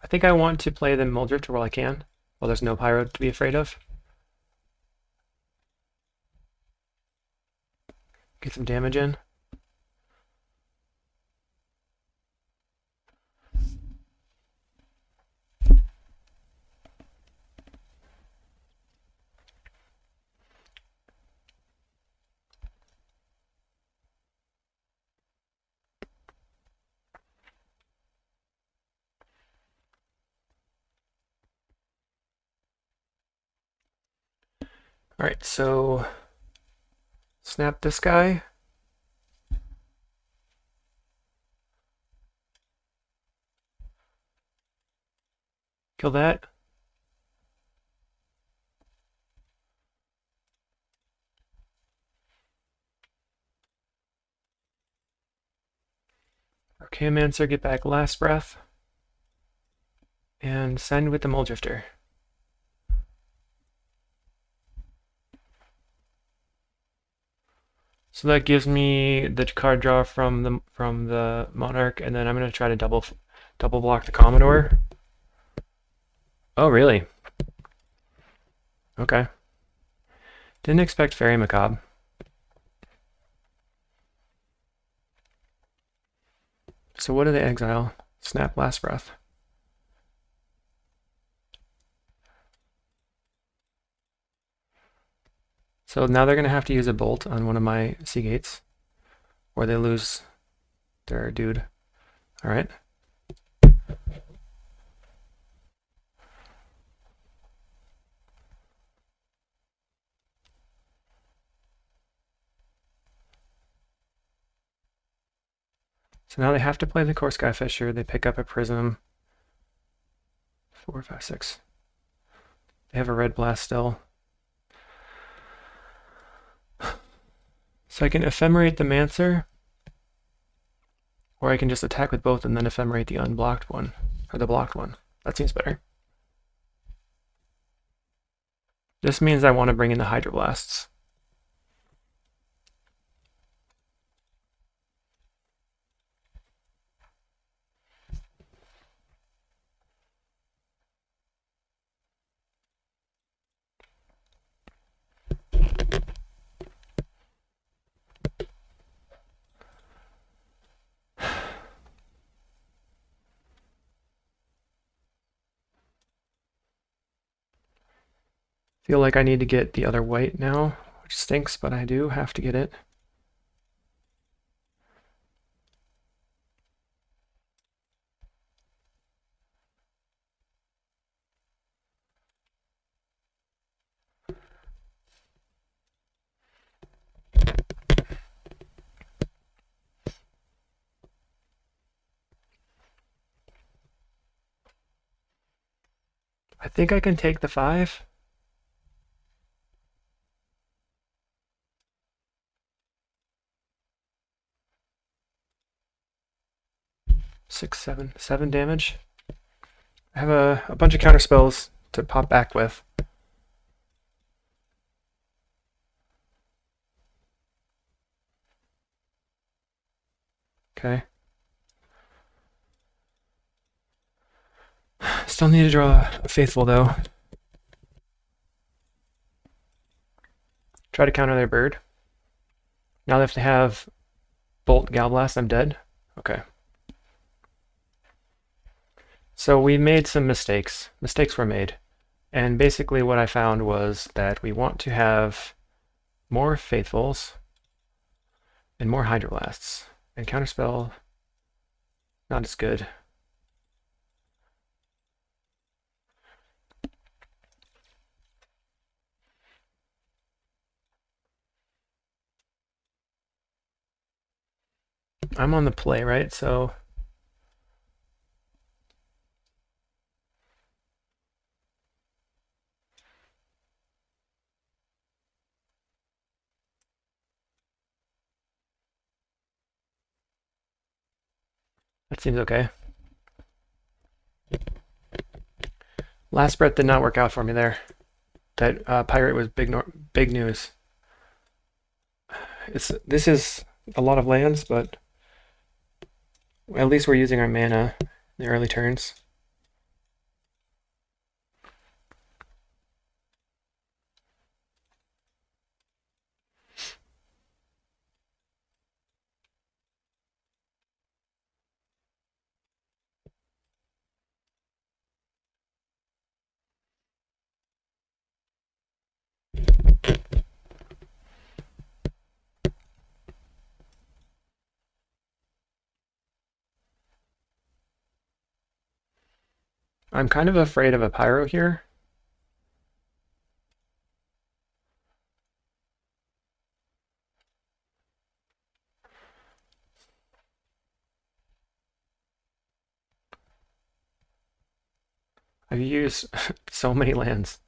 I think I want to play the Mulldrifter while I can, while there's no Pyro to be afraid of. Get some damage in. All right, so snap this guy. Kill that. Archaeomancer, get back last breath. And send with the Mulldrifter. So that gives me the card draw from the Monarch, and then I'm gonna try to double block the Commodore. Oh, really? Okay. Didn't expect Fairy Macabre. So what do they exile? Snap Last Breath. So now they're going to have to use a bolt on one of my Seagates, or they lose their dude. All right. So now they have to play the Core Sky Fisher. They pick up a Prism. 4, 5, 6. They have a Red Blast still. So I can ephemerate the Mancer, or I can just attack with both and then ephemerate the unblocked one, or the blocked one. That seems better. This means I want to bring in the hydroblasts. Feel like I need to get the other white now, which stinks, but I do have to get it. I think I can take the 5. 6, 7, 7 damage. I have a bunch of counter spells to pop back with. Okay. Still need to draw a faithful though. Try to counter their bird. Now if they have Bolt Galblast, I'm dead. Okay. So we made some mistakes. Mistakes were made. And basically what I found was that we want to have more faithfuls and more hydroblasts. And counterspell, not as good. I'm on the play, right? So that seems okay. Last breath did not work out for me there. That pirate was big news. This is a lot of lands, but at least we're using our mana in the early turns. I'm kind of afraid of a pyro here. I've used so many lands.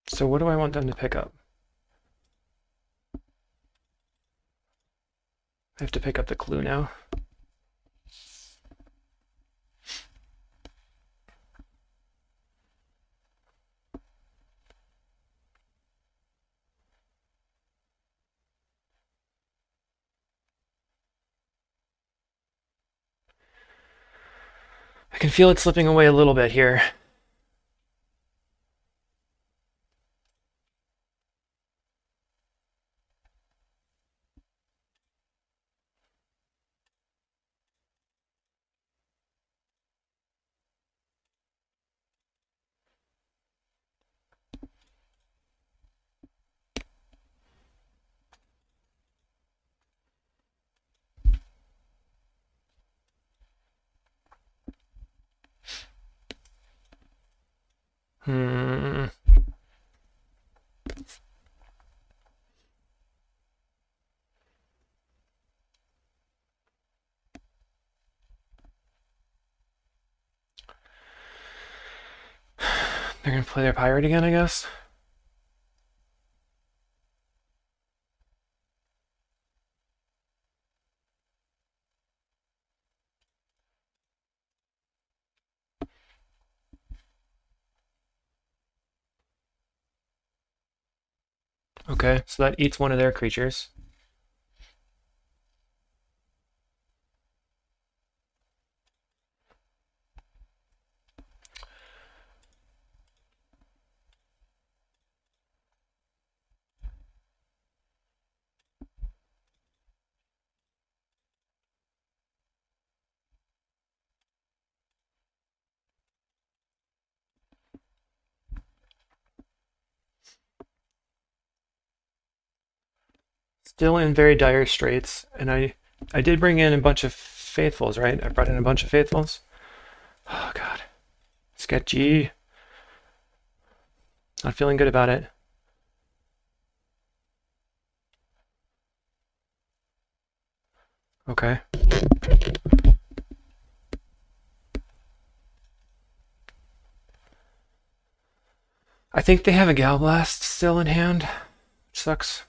So what do I want them to pick up? I have to pick up the clue now. can feel it slipping away a little bit here. Hmm. They're gonna play their pirate again, I guess. Okay, so that eats one of their creatures. Still in very dire straits, and I did bring in a bunch of faithfuls, right? I brought in a bunch of faithfuls. Oh god, sketchy. Not feeling good about it. Okay. I think they have a Galblast still in hand. Sucks.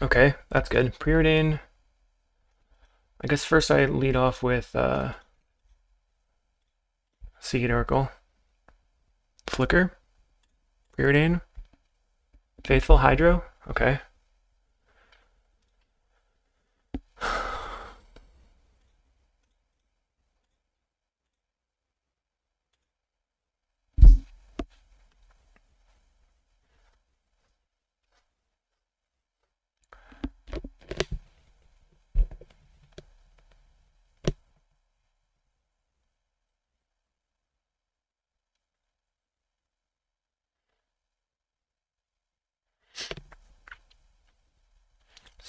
Okay, that's good. Preordain. I guess first I lead off with Seed Oracle. Flicker. Preordain. Faithful Hydro. Okay.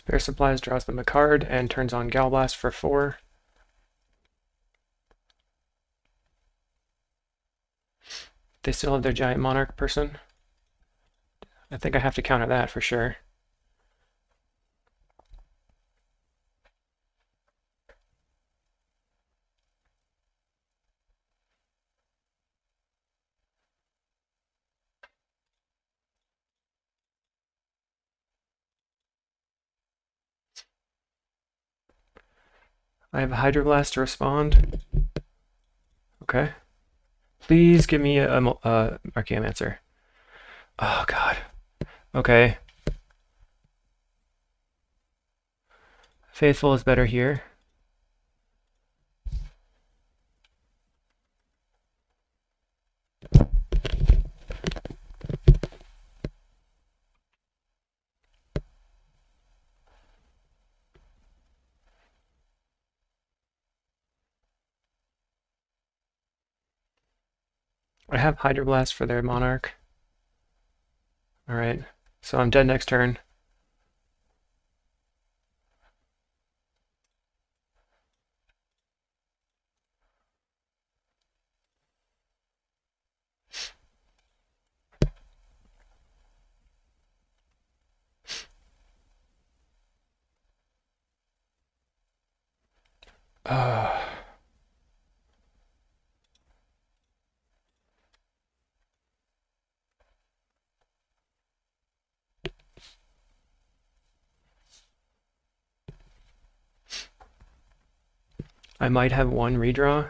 Spare Supplies draws them a card and turns on Galblast for 4. They still have their giant Monarch person. I think I have to counter that for sure. I have a Hydroblast to respond. Okay. Please give me a Archaeomancer. Oh god. Okay. Faithful is better here. I have Hydroblast for their Monarch. Alright. So I'm dead next turn. Uh, I might have one redraw.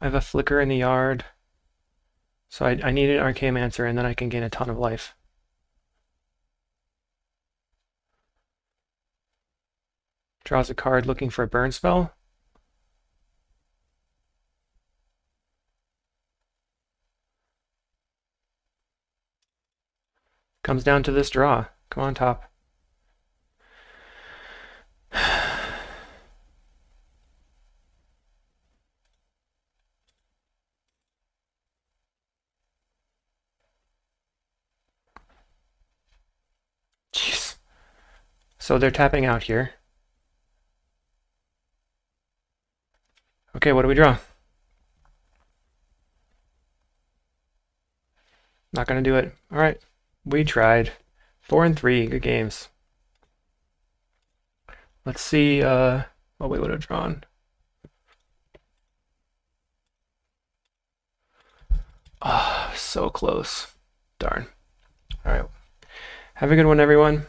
I have a flicker in the yard. So I need an Archaeomancer, and then I can gain a ton of life. Draws a card looking for a burn spell. Comes down to this draw. Come on, top. Jeez. So they're tapping out here. Okay, what do we draw? Not gonna do it. All right, we tried. 4 and 3, good games. Let's see what we would have drawn. Ah, so close. Darn. All right. Have a good one, everyone.